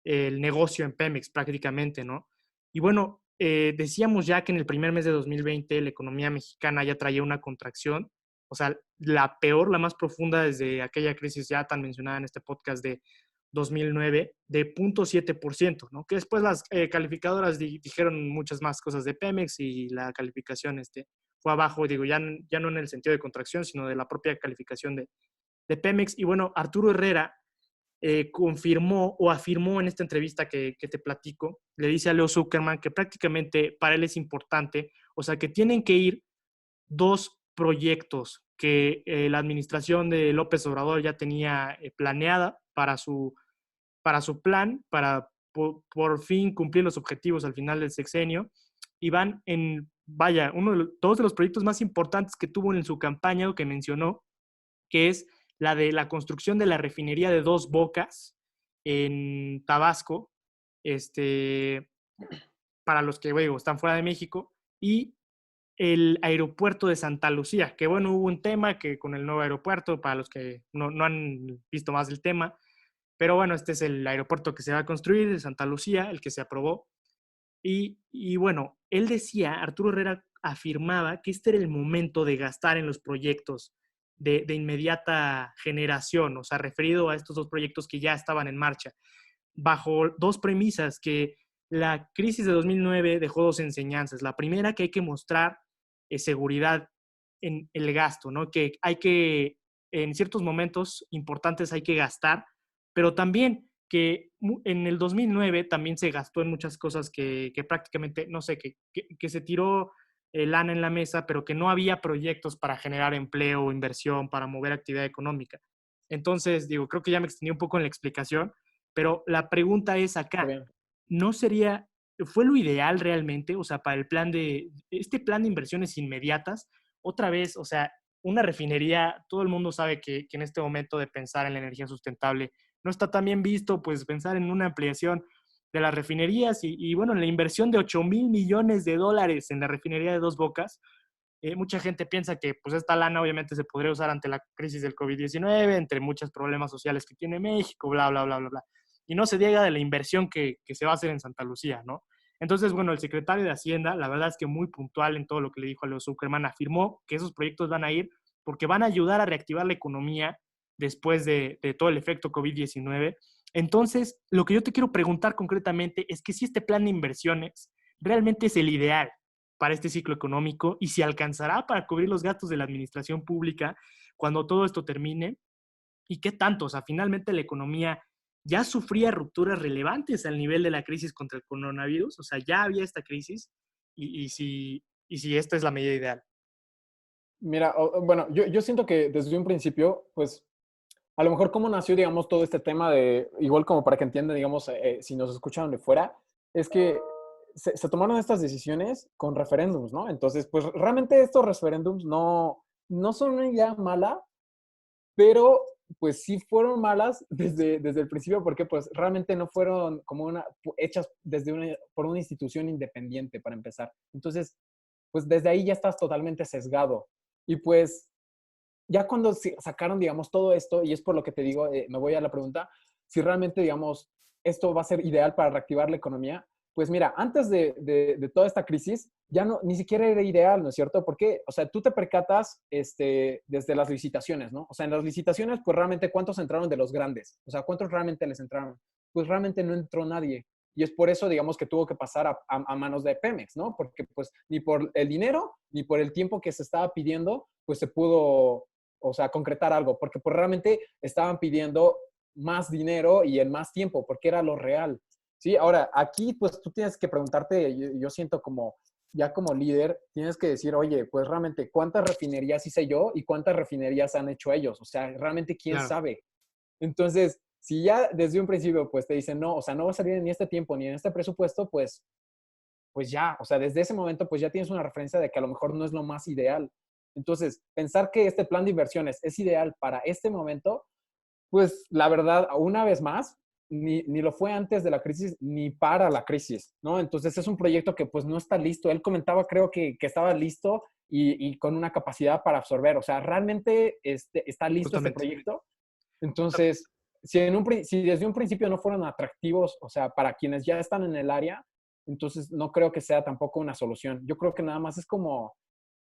el negocio en Pemex prácticamente, ¿no? Y bueno, decíamos ya que en el primer mes de 2020 la economía mexicana ya traía una contracción, o sea, la peor, la más profunda desde aquella crisis ya tan mencionada en este podcast de 2009, de 0.7%, ¿no? Que después las calificadoras dijeron muchas más cosas de Pemex y la calificación fue abajo, digo, ya no en el sentido de contracción, sino de la propia calificación de Pemex. Y bueno, Arturo Herrera confirmó o afirmó en esta entrevista que te platico, le dice a Leo Zuckerman que prácticamente para él es importante, o sea, que tienen que ir dos proyectos que la administración de López Obrador ya tenía planeada para su plan, para por fin cumplir los objetivos al final del sexenio, y van en, vaya, dos de los proyectos más importantes que tuvo en su campaña o que mencionó, que es la de la construcción de la refinería de Dos Bocas en Tabasco, este, para los que bueno, están fuera de México, y el aeropuerto de Santa Lucía, que bueno, hubo un tema que con el nuevo aeropuerto, para los que no han visto más del tema, pero bueno, este es el aeropuerto que se va a construir de Santa Lucía, el que se aprobó. Y bueno, él decía, Arturo Herrera afirmaba que este era el momento de gastar en los proyectos de inmediata generación, o sea, referido a estos dos proyectos que ya estaban en marcha, bajo dos premisas que la crisis de 2009 dejó dos enseñanzas. La primera, que hay que mostrar seguridad en el gasto, ¿no? Que hay que, en ciertos momentos importantes hay que gastar, pero también que en el 2009 también se gastó en muchas cosas que prácticamente, no sé, que se tiró lana en la mesa, pero que no había proyectos para generar empleo o inversión, para mover actividad económica. Entonces, digo, creo que ya me extendí un poco en la explicación, pero la pregunta es Está acá, bien. ¿no sería, fue lo ideal realmente? O sea, para este plan de inversiones inmediatas, otra vez, o sea, una refinería, todo el mundo sabe que en este momento de pensar en la energía sustentable no está tan bien visto, pues pensar en una ampliación de las refinerías y bueno, en la inversión de 8,000 millones de dólares en la refinería de Dos Bocas, mucha gente piensa que pues esta lana obviamente se podría usar ante la crisis del COVID-19, entre muchos problemas sociales que tiene México, bla, bla, bla, bla, bla. Y no se diga de la inversión que se va a hacer en Santa Lucía, ¿no? Entonces, bueno, el secretario de Hacienda, la verdad es que muy puntual en todo lo que le dijo a Leo Zuckerman, afirmó que esos proyectos van a ir porque van a ayudar a reactivar la economía después de todo el efecto COVID-19 Entonces, lo que yo te quiero preguntar concretamente es que si este plan de inversiones realmente es el ideal para este ciclo económico y si alcanzará para cubrir los gastos de la administración pública cuando todo esto termine y qué tanto, o sea, finalmente la economía ya sufría rupturas relevantes al nivel de la crisis contra el coronavirus, o sea, ya había esta crisis y si esta es la medida ideal. Mira, bueno, yo siento que desde un principio, pues, a lo mejor cómo nació, digamos, todo este tema de, igual como para que entiendan, digamos, si nos escucharon de fuera, es que se tomaron estas decisiones con referéndums, ¿no? Entonces, pues realmente estos referéndums no son una idea mala, pero pues sí fueron malas desde el principio porque pues realmente no fueron como hechas por una institución independiente para empezar. Entonces, pues desde ahí ya estás totalmente sesgado. Y pues ya cuando sacaron, digamos, todo esto, y es por lo que te digo, me voy a la pregunta, si realmente, digamos, esto va a ser ideal para reactivar la economía, pues mira, antes de toda esta crisis, ya no, ni siquiera era ideal, ¿no es cierto? Porque, o sea, tú te percatas desde las licitaciones, ¿no? O sea, en las licitaciones, pues realmente, ¿cuántos entraron de los grandes? O sea, ¿cuántos realmente les entraron? Pues realmente no entró nadie. Y es por eso, digamos, que tuvo que pasar a manos de Pemex, ¿no? Porque pues ni por el dinero, ni por el tiempo que se estaba pidiendo, pues se pudo, o sea, concretar algo, porque pues realmente estaban pidiendo más dinero y en más tiempo, porque era lo real. Sí, ahora aquí pues tú tienes que preguntarte, yo siento como, ya como líder, tienes que decir, oye, pues realmente, ¿cuántas refinerías hice yo y cuántas refinerías han hecho ellos? O sea, realmente, ¿quién Claro, sabe? Entonces, si ya desde un principio pues te dicen, no, o sea, no va a salir ni este tiempo ni en este presupuesto, pues ya, o sea, desde ese momento pues ya tienes una referencia de que a lo mejor no es lo más ideal. Entonces, pensar que este plan de inversiones es ideal para este momento, pues la verdad, una vez más, ni lo fue antes de la crisis ni para la crisis, ¿no? Entonces es un proyecto que pues no está listo. Él comentaba, creo que estaba listo y con una capacidad para absorber. O sea, realmente está listo este justamente. proyecto. Entonces, si desde un principio no fueron atractivos, o sea, para quienes ya están en el área, entonces no creo que sea tampoco una solución. Yo creo que nada más es como,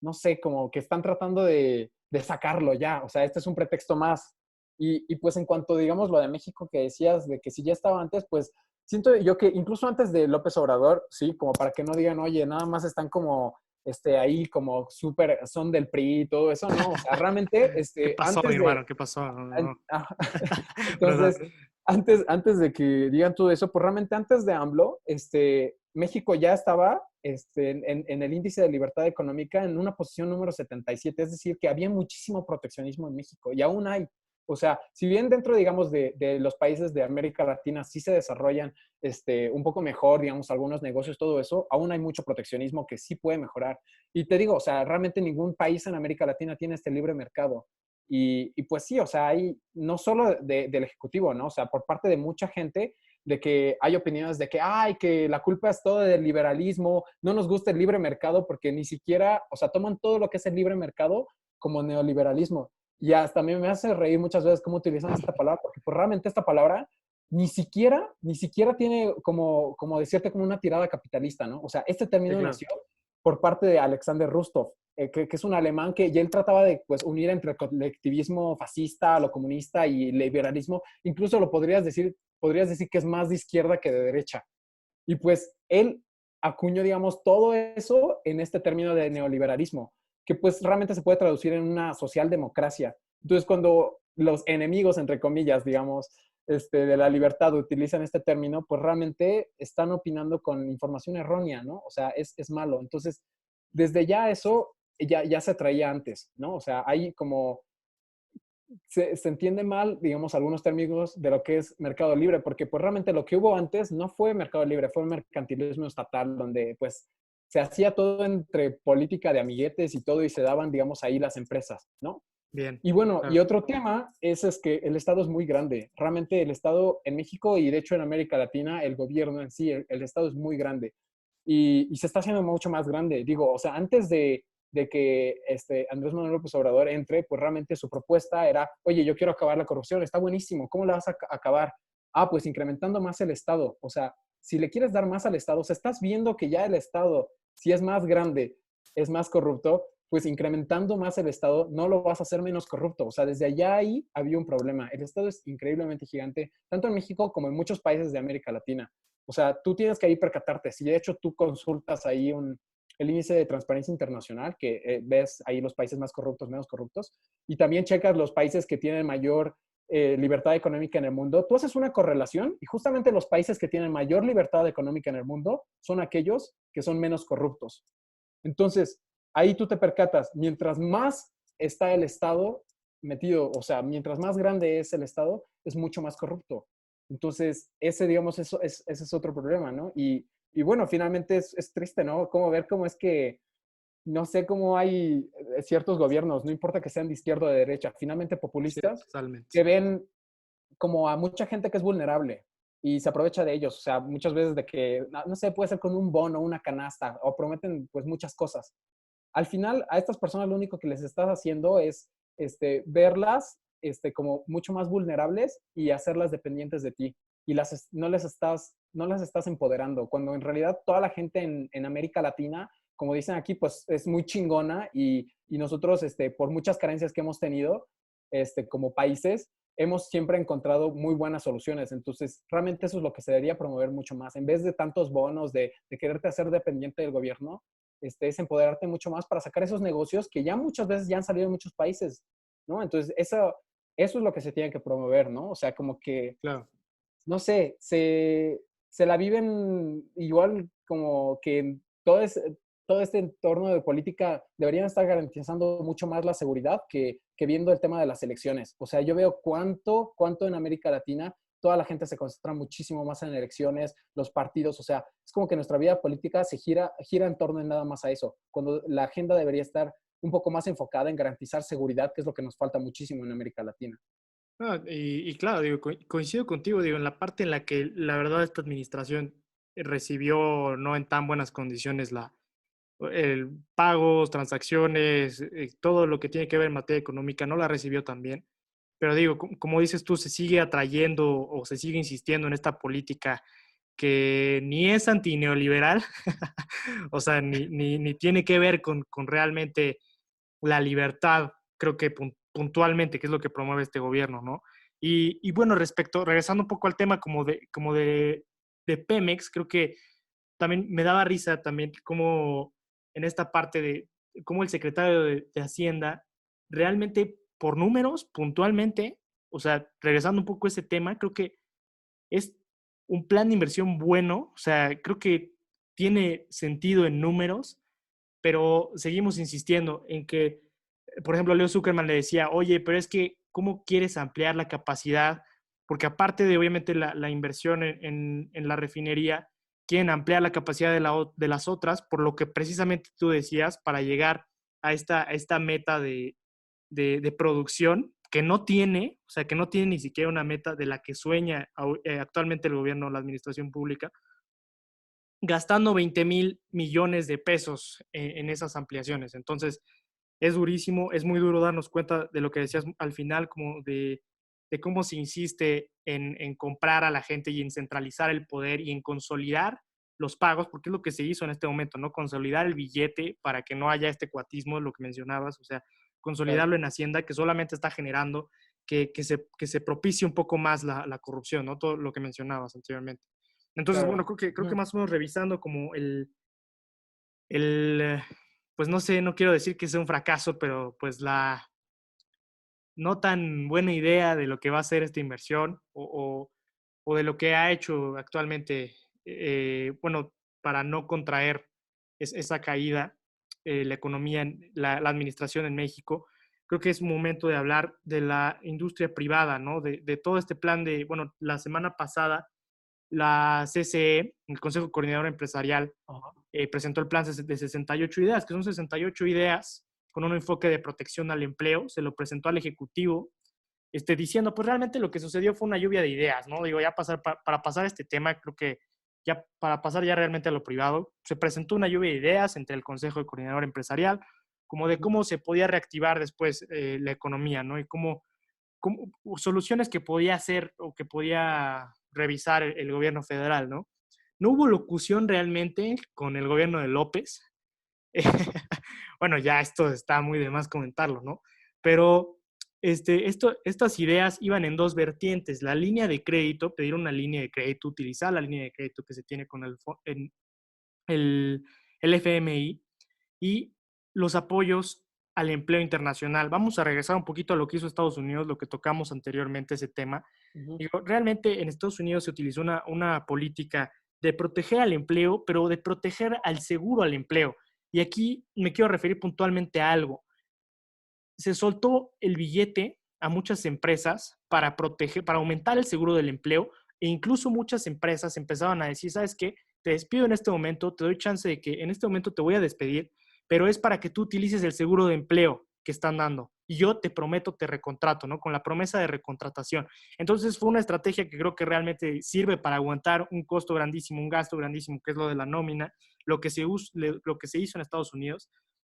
no sé, como que están tratando de sacarlo ya. O sea, este es un pretexto más. Y pues en cuanto, digamos, lo de México que decías, de que si ya estaba antes, pues siento yo que incluso antes de López Obrador, sí, como para que no digan, oye, nada más están como ahí como súper, son del PRI y todo eso, ¿no? O sea, realmente, ¿Qué pasó, mi antes de, hermano? ¿Qué pasó? No, no, no. Perdón. entonces, antes de que digan todo eso, pues realmente antes de AMLO, México ya estaba en el índice de libertad económica en una posición número 77, es decir, que había muchísimo proteccionismo en México y aún hay. O sea, si bien dentro, digamos, de los países de América Latina sí se desarrollan un poco mejor, digamos, algunos negocios, todo eso, aún hay mucho proteccionismo que sí puede mejorar. Y te digo, o sea, realmente ningún país en América Latina tiene este libre mercado. Y pues sí, o sea, hay no solo del Ejecutivo, ¿no? O sea, por parte de mucha gente, de que hay opiniones de que, ay, que la culpa es todo del liberalismo, no nos gusta el libre mercado porque ni siquiera, o sea, toman todo lo que es el libre mercado como neoliberalismo. Y hasta a mí me hace reír muchas veces cómo utilizan esta palabra, porque pues realmente esta palabra ni siquiera tiene como decirte como una tirada capitalista, ¿no? O sea, este Sí, término claro. nació por parte de Alexander Rustov, que es un alemán que ya él trataba de pues, unir entre colectivismo fascista, lo comunista y liberalismo. Incluso podrías decir que es más de izquierda que de derecha. Y pues él acuñó, digamos, todo eso en este término de neoliberalismo, que pues realmente se puede traducir en una socialdemocracia. Entonces, cuando los enemigos, entre comillas, digamos, de la libertad utilizan este término, pues realmente están opinando con información errónea, ¿no? O sea, es malo. Entonces, desde ya eso ya se traía antes, ¿no? O sea, hay como se entiende mal, digamos, algunos términos de lo que es mercado libre, porque pues realmente lo que hubo antes no fue mercado libre, fue mercantilismo estatal, donde pues se hacía todo entre política de amiguetes y todo y se daban, digamos, ahí las empresas, ¿no? Bien, Y bueno, y claro. otro tema es que el Estado es muy grande. Realmente el Estado en México y de hecho en América Latina, el gobierno en sí, el Estado es muy grande y se está haciendo mucho más grande. Digo, o sea, antes de que Andrés Manuel López Obrador entre, pues realmente su propuesta era, oye, yo quiero acabar la corrupción, está buenísimo, ¿cómo la vas a acabar? Ah, pues incrementando más el Estado. O sea, si le quieres dar más al Estado, o sea, estás viendo que ya el Estado, si es más grande, es más corrupto, pues incrementando más el Estado, no lo vas a hacer menos corrupto. O sea, desde allá ahí había un problema. El Estado es increíblemente gigante, tanto en México como en muchos países de América Latina. O sea, tú tienes que ahí percatarte. Si de hecho tú consultas ahí el índice de transparencia internacional, que ves ahí los países más corruptos, menos corruptos, y también checas los países que tienen mayor libertad económica en el mundo, tú haces una correlación y justamente los países que tienen mayor libertad económica en el mundo son aquellos que son menos corruptos. Entonces, ahí tú te percatas, mientras más está el Estado metido, o sea, mientras más grande es el Estado, es mucho más corrupto. Entonces, ese, digamos, ese es otro problema, ¿no? Y bueno, finalmente es triste, ¿no? Cómo ver cómo es que, no sé cómo hay ciertos gobiernos, no importa que sean de izquierda o de derecha, finalmente Sí, populistas, totalmente. que ven como a mucha gente que es vulnerable y se aprovecha de ellos. O sea, muchas veces de que, no sé, puede ser con un bono, una canasta, o prometen pues muchas cosas. Al final, a estas personas lo único que les estás haciendo es verlas como mucho más vulnerables y hacerlas dependientes de ti. Y no las estás empoderando, cuando en realidad toda la gente en América Latina, como dicen aquí, pues es muy chingona y nosotros, por muchas carencias que hemos tenido como países, hemos siempre encontrado muy buenas soluciones. Entonces, realmente eso es lo que se debería promover mucho más. En vez de tantos bonos, de quererte hacer dependiente del gobierno, es empoderarte mucho más para sacar esos negocios que ya muchas veces ya han salido en muchos países, ¿no? Entonces, eso es lo que se tiene que promover, ¿no? O sea, como que, Claro. no sé, se la viven igual como que todo este entorno de política deberían estar garantizando mucho más la seguridad que viendo el tema de las elecciones. O sea, yo veo cuánto en América Latina toda la gente se concentra muchísimo más en elecciones, los partidos, o sea, es como que nuestra vida política gira en torno en nada más a eso, cuando la agenda debería estar un poco más enfocada en garantizar seguridad, que es lo que nos falta muchísimo en América Latina. No, y claro, digo, coincido contigo, digo, en la parte en la que la verdad esta administración recibió no en tan buenas condiciones el pagos, transacciones, todo lo que tiene que ver en materia económica, no la recibió tan bien. Pero digo, como dices tú, se sigue atrayendo o se sigue insistiendo en esta política que ni es antineoliberal, o sea, ni tiene que ver con realmente la libertad, creo que puntualmente, que es lo que promueve este gobierno, ¿no? Y bueno, regresando un poco al tema de Pemex, creo que también me daba risa también como en esta parte de cómo el secretario de Hacienda realmente por números, puntualmente, o sea, regresando un poco a ese tema, creo que es un plan de inversión bueno, o sea, creo que tiene sentido en números, pero seguimos insistiendo en que, por ejemplo, Leo Zuckerman le decía, oye, pero es que, ¿cómo quieres ampliar la capacidad? Porque aparte de, obviamente, la inversión en la refinería, quieren ampliar la capacidad de las otras, por lo que precisamente tú decías, para llegar a esta meta de producción que no tiene, o sea, que no tiene ni siquiera una meta de la que sueña actualmente el gobierno, la administración pública, gastando 20,000 millones de pesos en esas ampliaciones. Entonces, es durísimo, es muy duro darnos cuenta de lo que decías al final, como de cómo se insiste en comprar a la gente y en centralizar el poder y en consolidar los pagos, porque es lo que se hizo en este momento, ¿no? Consolidar el billete para que no haya este cuatismo, lo que mencionabas, o sea, Claro, consolidarlo en Hacienda, que solamente está generando que se propicie un poco más la corrupción, ¿no? Todo lo que mencionabas anteriormente. Entonces, claro. bueno, creo que Ujú. más o menos revisando como el, pues no sé, no quiero decir que sea un fracaso, pero pues la no tan buena idea de lo que va a ser esta inversión o de lo que ha hecho actualmente, bueno, para no contraer esa caída, la economía, la administración en México. Creo que es un momento de hablar de la industria privada, ¿no? De todo este plan bueno, la semana pasada la CCE, el Consejo Coordinador Empresarial, Ajá. presentó el plan de 68 ideas, que son 68 ideas con un enfoque de protección al empleo, se lo presentó al Ejecutivo, diciendo, pues realmente lo que sucedió fue una lluvia de ideas, ¿no? Digo, ya para pasar este tema, creo que ya para pasar ya realmente a lo privado, se presentó una lluvia de ideas entre el Consejo de Coordinador Empresarial, como de Ujú. cómo se podía reactivar después la economía, ¿no? Y cómo soluciones que podía hacer o que podía revisar el gobierno federal, ¿no? No hubo locución realmente con el gobierno de López. Bueno, ya esto está muy de más comentarlo, ¿no? Pero estas ideas iban en dos vertientes. La línea de crédito, pedir una línea de crédito, utilizar la línea de crédito que se tiene con el, el FMI y los apoyos al empleo internacional. Vamos a regresar un poquito a lo que hizo Estados Unidos, lo que tocamos anteriormente, ese tema. Ujú, Digo, realmente en Estados Unidos se utilizó una política de proteger al empleo, pero de proteger al seguro al empleo. Y aquí me quiero referir puntualmente a algo. Se soltó el billete a muchas empresas para proteger, para aumentar el seguro del empleo, e incluso muchas empresas empezaban a decir, ¿sabes qué? Te despido en este momento, te doy chance de que en este momento te voy a despedir, pero es para que tú utilices el seguro de empleo que están dando. Y yo te prometo, te recontrato, ¿no? Con la promesa de recontratación. Entonces fue una estrategia que creo que realmente sirve para aguantar un costo grandísimo, un gasto grandísimo, que es lo de la nómina, lo que se hizo en Estados Unidos.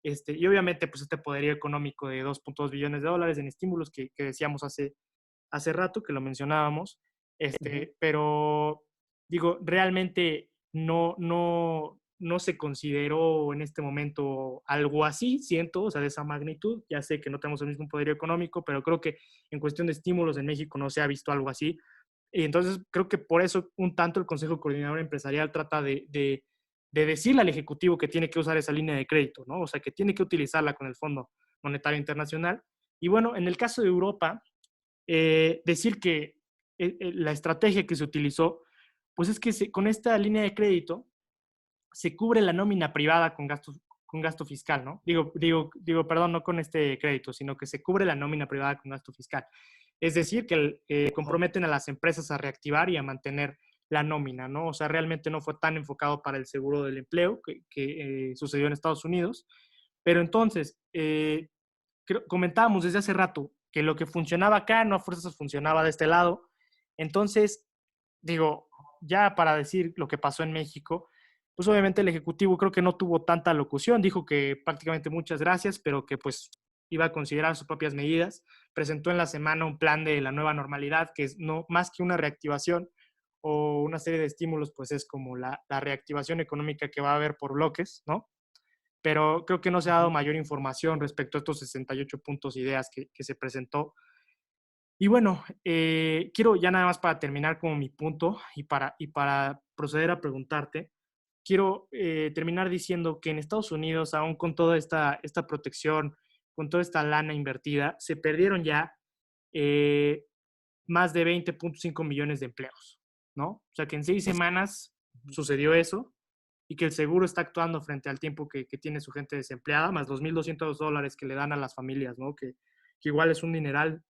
Y obviamente, pues este poderío económico de 2.2 billones de dólares en estímulos que decíamos hace rato, que lo mencionábamos, ujú. pero digo, realmente no se consideró en este momento algo así, siento, o sea, de esa magnitud. Ya sé que no tenemos el mismo poder económico, pero creo que en cuestión de estímulos en México no se ha visto algo así. Y entonces creo que por eso un tanto el Consejo Coordinador Empresarial trata de decirle al Ejecutivo que tiene que usar esa línea de crédito, ¿no? O sea, que tiene que utilizarla con el Fondo Monetario Internacional. Y bueno, en el caso de Europa, decir que la estrategia que se utilizó, pues es que con esta línea de crédito se cubre la nómina privada con gasto fiscal, ¿no? Perdón, no con este crédito, sino que se cubre la nómina privada con gasto fiscal. Es decir, que Ajá. comprometen a las empresas a reactivar y a mantener la nómina, ¿no? O sea, realmente no fue tan enfocado para el seguro del empleo que sucedió en Estados Unidos. Pero entonces, comentábamos desde hace rato que lo que funcionaba acá no a fuerzas funcionaba de este lado. Entonces, digo, ya para decir lo que pasó en México, pues obviamente el Ejecutivo creo que no tuvo tanta locución, dijo que prácticamente muchas gracias, pero que pues iba a considerar sus propias medidas. Presentó en la semana un plan de la nueva normalidad, que es no más que una reactivación o una serie de estímulos, pues es como la reactivación económica que va a haber por bloques, ¿no? Pero creo que no se ha dado Ujú. mayor información respecto a estos 68 puntos, ideas que se presentó. Y bueno, quiero ya nada más para terminar como mi punto y para proceder a preguntarte, quiero terminar diciendo que en Estados Unidos, aún con toda esta protección, con toda esta lana invertida, se perdieron ya eh, más de 20.5 millones de empleos, ¿no? O sea que en 6 semanas sucedió eso y que el seguro está actuando frente al tiempo que tiene su gente desempleada, más los $1,200 que le dan a las familias, ¿no? Que igual es un dineral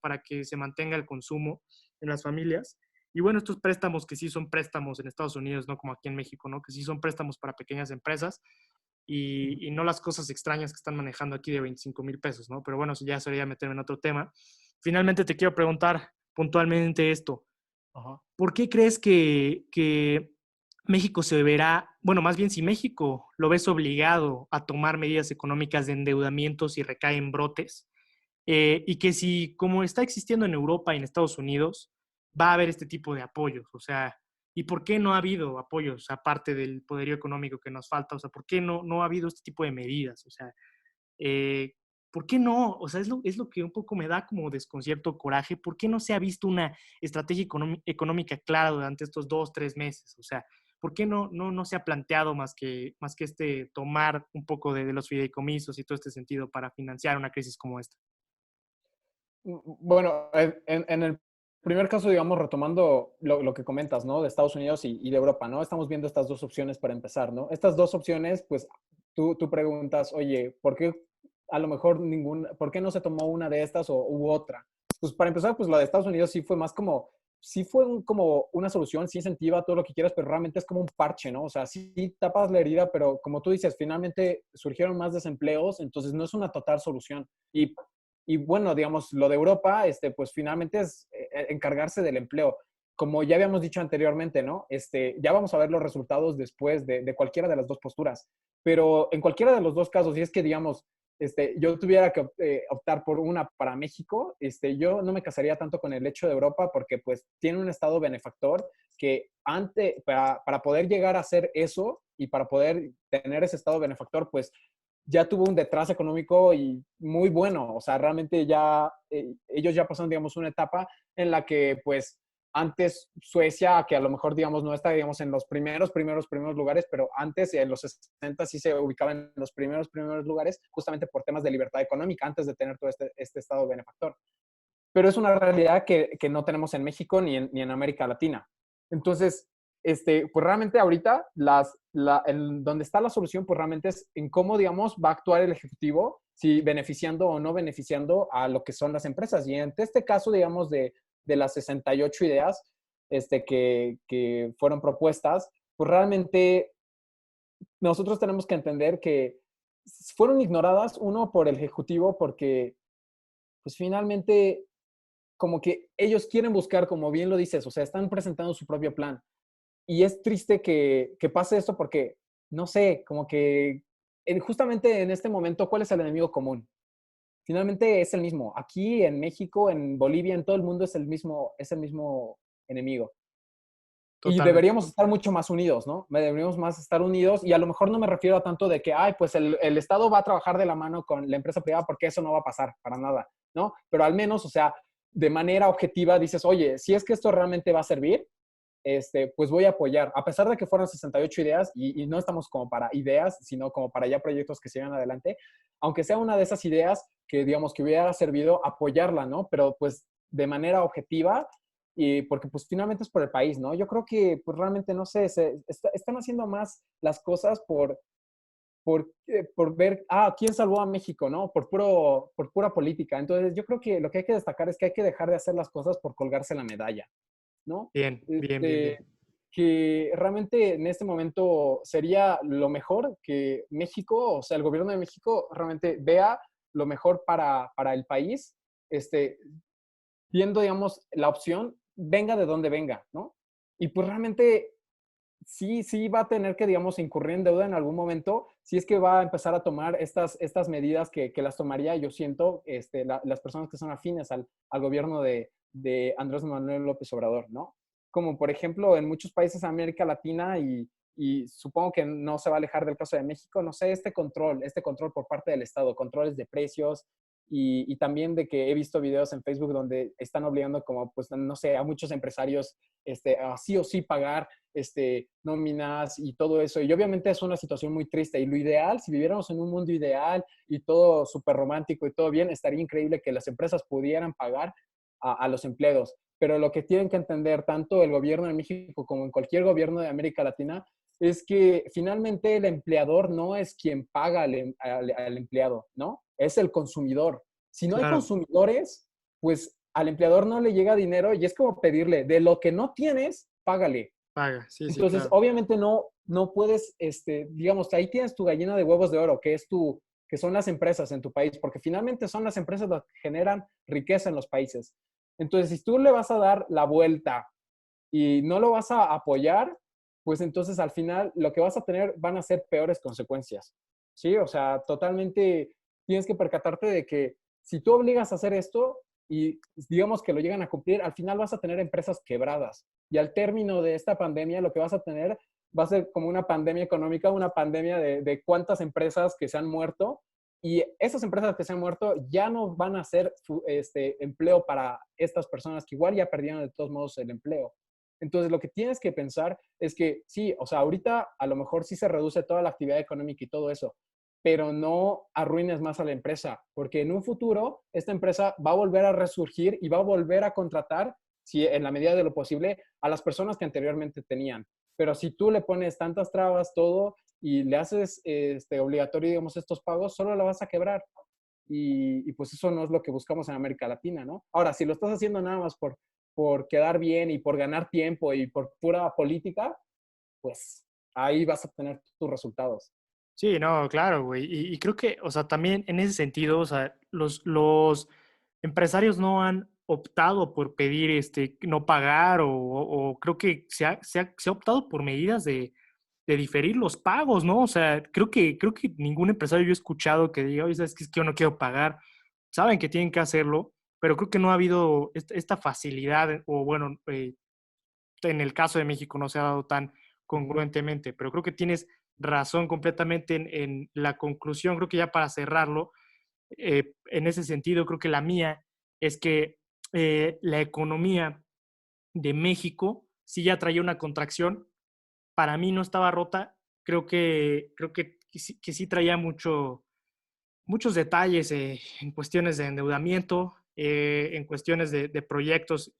para que se mantenga el consumo en las familias. Y bueno, estos préstamos que sí son préstamos en Estados Unidos, no como aquí en México, ¿no? Que sí son préstamos para pequeñas empresas y no las cosas extrañas que están manejando aquí de 25,000 pesos, ¿no? Pero bueno, eso ya sería meterme en otro tema. Finalmente te quiero preguntar puntualmente esto. Ajá. ¿Por qué crees que México se verá, bueno, más bien si México lo ves obligado a tomar medidas económicas de endeudamiento si recae en brotes, y que si, como está existiendo en Europa y en Estados Unidos, va a haber este tipo de apoyos? O sea, ¿y por qué no ha habido apoyos aparte del poderío económico que nos falta? O sea, ¿por qué no ha habido este tipo de medidas? O sea, eh, ¿por qué no? O sea, es lo que un poco me da como desconcierto, coraje. ¿Por qué no se ha visto una estrategia económica clara durante estos 2, 3 meses? O sea, ¿por qué no se ha planteado más que tomar un poco de los fideicomisos y todo este sentido para financiar una crisis como esta? Bueno, en el primer caso, digamos, retomando lo que comentas, ¿no? De Estados Unidos y de Europa, ¿no? Estamos viendo estas dos opciones para empezar, ¿no? Estas dos opciones, pues tú preguntas, oye, ¿por qué a lo mejor por qué no se tomó una de estas o hubo otra? Pues para empezar, pues la de Estados Unidos sí fue más como, sí fue como una solución, sí incentiva todo lo que quieras, pero realmente es como un parche, ¿no? O sea, sí tapas la herida, pero como tú dices, finalmente surgieron más desempleos, entonces no es una total solución. Y bueno, digamos, lo de Europa, pues finalmente es encargarse del empleo. Como ya habíamos dicho anteriormente, ¿no? Ya vamos a ver los resultados después de cualquiera de las dos posturas. Pero en cualquiera de los dos casos, si es que, digamos, yo tuviera que optar por una para México, yo no me casaría tanto con el hecho de Europa porque pues tiene un estado benefactor que para poder llegar a hacer eso y para poder tener ese estado benefactor, pues ya tuvo un detrás económico y muy bueno. O sea, realmente ya ellos ya pasaron, digamos, una etapa en la que, pues, antes Suecia, que a lo mejor, digamos, no está, digamos, en los primeros lugares, pero antes, en los 60 sí se ubicaba en los primeros lugares, justamente por temas de libertad económica, antes de tener todo este estado benefactor. Pero es una realidad que no tenemos en México ni en América Latina. Entonces, pues realmente ahorita donde está la solución, pues realmente es en cómo, digamos, va a actuar el Ejecutivo, si beneficiando o no beneficiando a lo que son las empresas. Y en este caso, digamos, de las 68 ideas que fueron propuestas, pues realmente nosotros tenemos que entender que fueron ignoradas, uno, por el Ejecutivo, porque pues finalmente como que ellos quieren buscar, como bien lo dices, o sea, están presentando su propio plan. Y es triste que pase esto porque, no sé, como que justamente en este momento, ¿cuál es el enemigo común? Finalmente es el mismo. Aquí en México, en Bolivia, en todo el mundo es el mismo enemigo. Y Totalmente. deberíamos estar mucho más unidos, ¿no? Deberíamos más estar unidos y a lo mejor no me refiero a tanto de que, ay, pues el Estado va a trabajar de la mano con la empresa privada porque eso no va a pasar para nada, ¿no? Pero al menos, o sea, de manera objetiva dices, oye, si es que esto realmente va a servir, pues voy a apoyar, a pesar de que fueran 68 ideas y no estamos como para ideas, sino como para ya proyectos que sigan adelante, aunque sea una de esas ideas que, digamos, que hubiera servido apoyarla, ¿no? Pero pues de manera objetiva y porque pues finalmente es por el país, ¿no? Yo creo que pues realmente, no sé, están haciendo más las cosas por ver, ¿quién salvó a México, no? Por pura política. Entonces, yo creo que lo que hay que destacar es que hay que dejar de hacer las cosas por colgarse la medalla, ¿no? Bien, bien, bien, Este, bien. que realmente en este momento sería lo mejor que México, o sea, el gobierno de México realmente vea lo mejor para el país, viendo, digamos, la opción, venga de donde venga, ¿no? Y pues realmente sí va a tener que, digamos, incurrir en deuda en algún momento, si es que va a empezar a tomar estas medidas que las tomaría, yo siento, las personas que son afines al gobierno de Andrés Manuel López Obrador, ¿no? Como por ejemplo en muchos países de América Latina y supongo que no se va a alejar del caso de México, no sé, este control por parte del Estado, controles de precios, y también de que he visto videos en Facebook donde están obligando como, pues, no sé, a muchos empresarios a sí o sí pagar nóminas y todo eso. Y obviamente es una situación muy triste. Y lo ideal, si viviéramos en un mundo ideal y todo súper romántico y todo bien, estaría increíble que las empresas pudieran pagar a los empleados. Pero lo que tienen que entender tanto el gobierno de México como en cualquier gobierno de América Latina es que finalmente el empleador no es quien paga al empleado, ¿no? Es el consumidor. Si no hay Claro, consumidores, pues al empleador no le llega dinero y es como pedirle, de lo que no tienes, págale. paga. Sí, sí, Entonces, claro. obviamente no puedes, digamos, ahí tienes tu gallina de huevos de oro, que son las empresas en tu país, porque finalmente son las empresas las que generan riqueza en los países. Entonces, si tú le vas a dar la vuelta y no lo vas a apoyar, pues entonces al final lo que vas a tener van a ser peores consecuencias. ¿Sí? O sea, totalmente tienes que percatarte de que si tú obligas a hacer esto y digamos que lo llegan a cumplir, al final vas a tener empresas quebradas. Y al término de esta pandemia, lo que vas a tener va a ser como una pandemia económica, una pandemia de cuántas empresas que se han muerto. Y esas empresas que se han muerto ya no van a ser empleo para estas personas que igual ya perdieron de todos modos el empleo. Entonces, lo que tienes que pensar es que sí, o sea, ahorita a lo mejor sí se reduce toda la actividad económica y todo eso, pero no arruines más a la empresa, porque en un futuro esta empresa va a volver a resurgir y va a volver a contratar, si en la medida de lo posible, a las personas que anteriormente tenían. Pero si tú le pones tantas trabas, todo, y le haces obligatorio, digamos, estos pagos, solo la vas a quebrar. Pues eso no es lo que buscamos en América Latina, ¿no? Ahora, si lo estás haciendo nada más por quedar bien y por ganar tiempo y por pura política, pues ahí vas a tener tus resultados. Sí, no, claro, güey. Y creo que, o sea, también en ese sentido, o sea, los empresarios no han optado por pedir no pagar o creo que se ha optado por medidas de diferir los pagos, ¿no? O sea, creo que ningún empresario yo he escuchado que diga, oye, ¿sabes qué? Es que yo no quiero pagar. Saben que tienen que hacerlo, pero creo que no ha habido esta facilidad, o bueno, en el caso de México no se ha dado tan congruentemente, pero creo que tienes razón completamente en la conclusión. Creo que ya para cerrarlo, en ese sentido, creo que la mía es que la economía de México sí ya traía una contracción. Para mí no estaba rota. Que sí traía muchos detalles en cuestiones de endeudamiento, en cuestiones de proyectos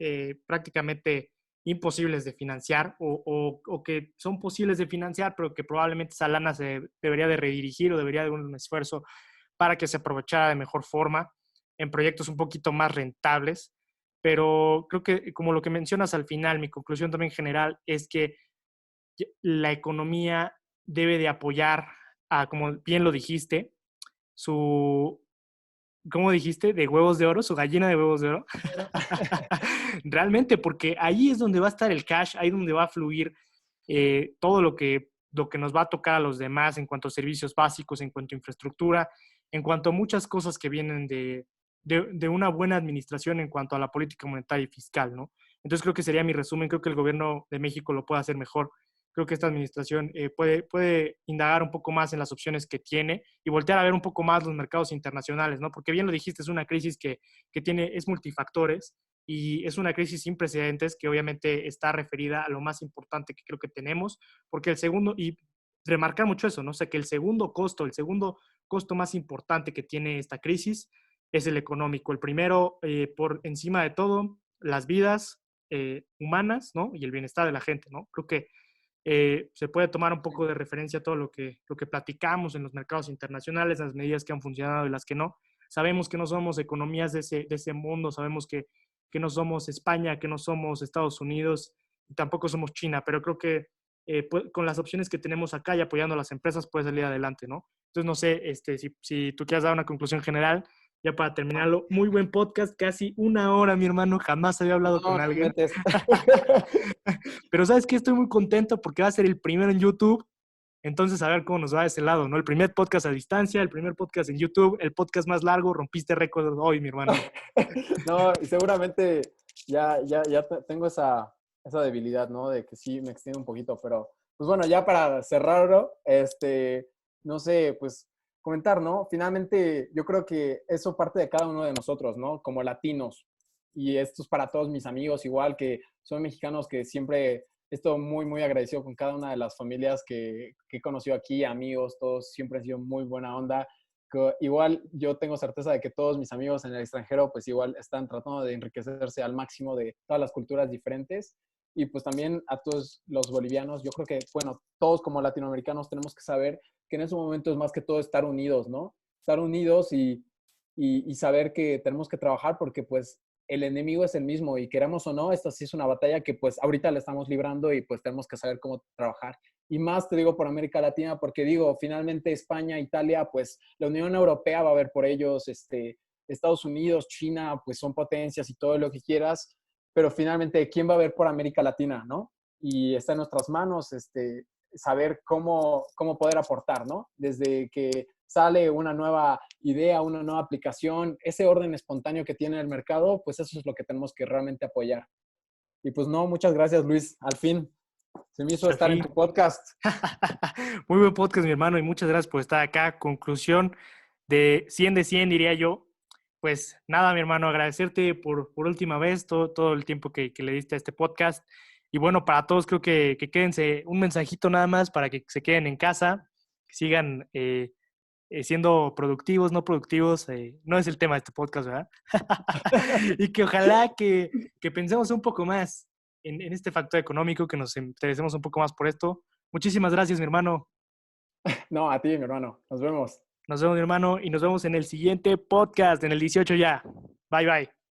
prácticamente imposibles de financiar o que son posibles de financiar, pero que probablemente esa lana se debería de redirigir o debería de un esfuerzo para que se aprovechara de mejor forma en proyectos un poquito más rentables. Pero creo que, como lo que mencionas al final, mi conclusión también general es que la economía debe de apoyar a, como bien lo dijiste, su, ¿cómo dijiste? De huevos de oro, su gallina de huevos de oro. Realmente, porque ahí es donde va a estar el cash, ahí es donde va a fluir todo lo que nos va a tocar a los demás en cuanto a servicios básicos, en cuanto a infraestructura, en cuanto a muchas cosas que vienen de una buena administración en cuanto a la política monetaria y fiscal, ¿no? Entonces creo que sería mi resumen, creo que el gobierno de México lo puede hacer mejor. Creo que esta administración puede indagar un poco más en las opciones que tiene y voltear a ver un poco más los mercados internacionales, ¿no? Porque bien lo dijiste, es una crisis que es multifactores y es una crisis sin precedentes que obviamente está referida a lo más importante que creo que tenemos, porque el segundo, y remarcar mucho eso, ¿no? O sea, que el segundo costo más importante que tiene esta crisis es el económico. El primero, por encima de todo, las vidas humanas, ¿no? Y el bienestar de la gente, ¿no? Creo que se puede tomar un poco de referencia a todo lo que platicamos en los mercados internacionales, las medidas que han funcionado y las que no. Sabemos que no somos economías de ese mundo, sabemos que no somos España, que no somos Estados Unidos, y tampoco somos China, pero creo que con las opciones que tenemos acá y apoyando a las empresas puede salir adelante, ¿no? Entonces, no sé si tú quieres dar una conclusión general, ya para terminarlo. Muy buen podcast, casi una hora, mi hermano, jamás había hablado No, con no alguien. metes. Pero ¿sabes qué? Estoy muy contento porque va a ser el primero en YouTube. Entonces, a ver cómo nos va de ese lado, ¿no? El primer podcast a distancia, el primer podcast en YouTube, el podcast más largo, rompiste récord hoy, mi hermano. No, y seguramente ya tengo esa debilidad, ¿no? De que sí me extiendo un poquito, pero pues bueno, ya para cerrarlo, no sé, pues comentar, ¿no? Finalmente yo creo que eso parte de cada uno de nosotros, ¿no? Como latinos. Y esto es para todos mis amigos, igual que son mexicanos que siempre estoy muy, muy agradecido con cada una de las familias que he conocido aquí, amigos, todos siempre han sido muy buena onda. Igual yo tengo certeza de que todos mis amigos en el extranjero pues igual están tratando de enriquecerse al máximo de todas las culturas diferentes y pues también a todos los bolivianos, yo creo que, bueno, todos como latinoamericanos tenemos que saber que en ese momento es más que todo estar unidos, ¿no? Estar unidos y saber que tenemos que trabajar porque pues el enemigo es el mismo y queramos o no, esta sí es una batalla que pues ahorita la estamos librando y pues tenemos que saber cómo trabajar. Y más te digo por América Latina, porque digo, finalmente España, Italia, pues la Unión Europea va a ver por ellos, Estados Unidos, China, pues son potencias y todo lo que quieras, pero finalmente, ¿quién va a ver por América Latina, no? Y está en nuestras manos, saber cómo poder aportar, ¿no? Desde que sale una nueva idea, una nueva aplicación, ese orden espontáneo que tiene el mercado, pues eso es lo que tenemos que realmente apoyar. Y pues no, muchas gracias Luis, al fin. Se me hizo Al estar en fin. tu podcast. Muy buen podcast, mi hermano, y muchas gracias por estar acá. Conclusión de 100 de 100, diría yo. Pues nada, mi hermano, agradecerte por última vez todo el tiempo que le diste a este podcast. Y bueno, para todos creo que quédense un mensajito nada más para que se queden en casa, que sigan siendo productivos, no productivos. No es el tema de este podcast, ¿verdad? Y que ojalá que pensemos un poco más en este factor económico, que nos interesemos un poco más por esto. Muchísimas gracias, mi hermano. No, a ti, mi hermano. Nos vemos. Nos vemos, mi hermano, y nos vemos en el siguiente podcast, en el 18 ya. Bye, bye.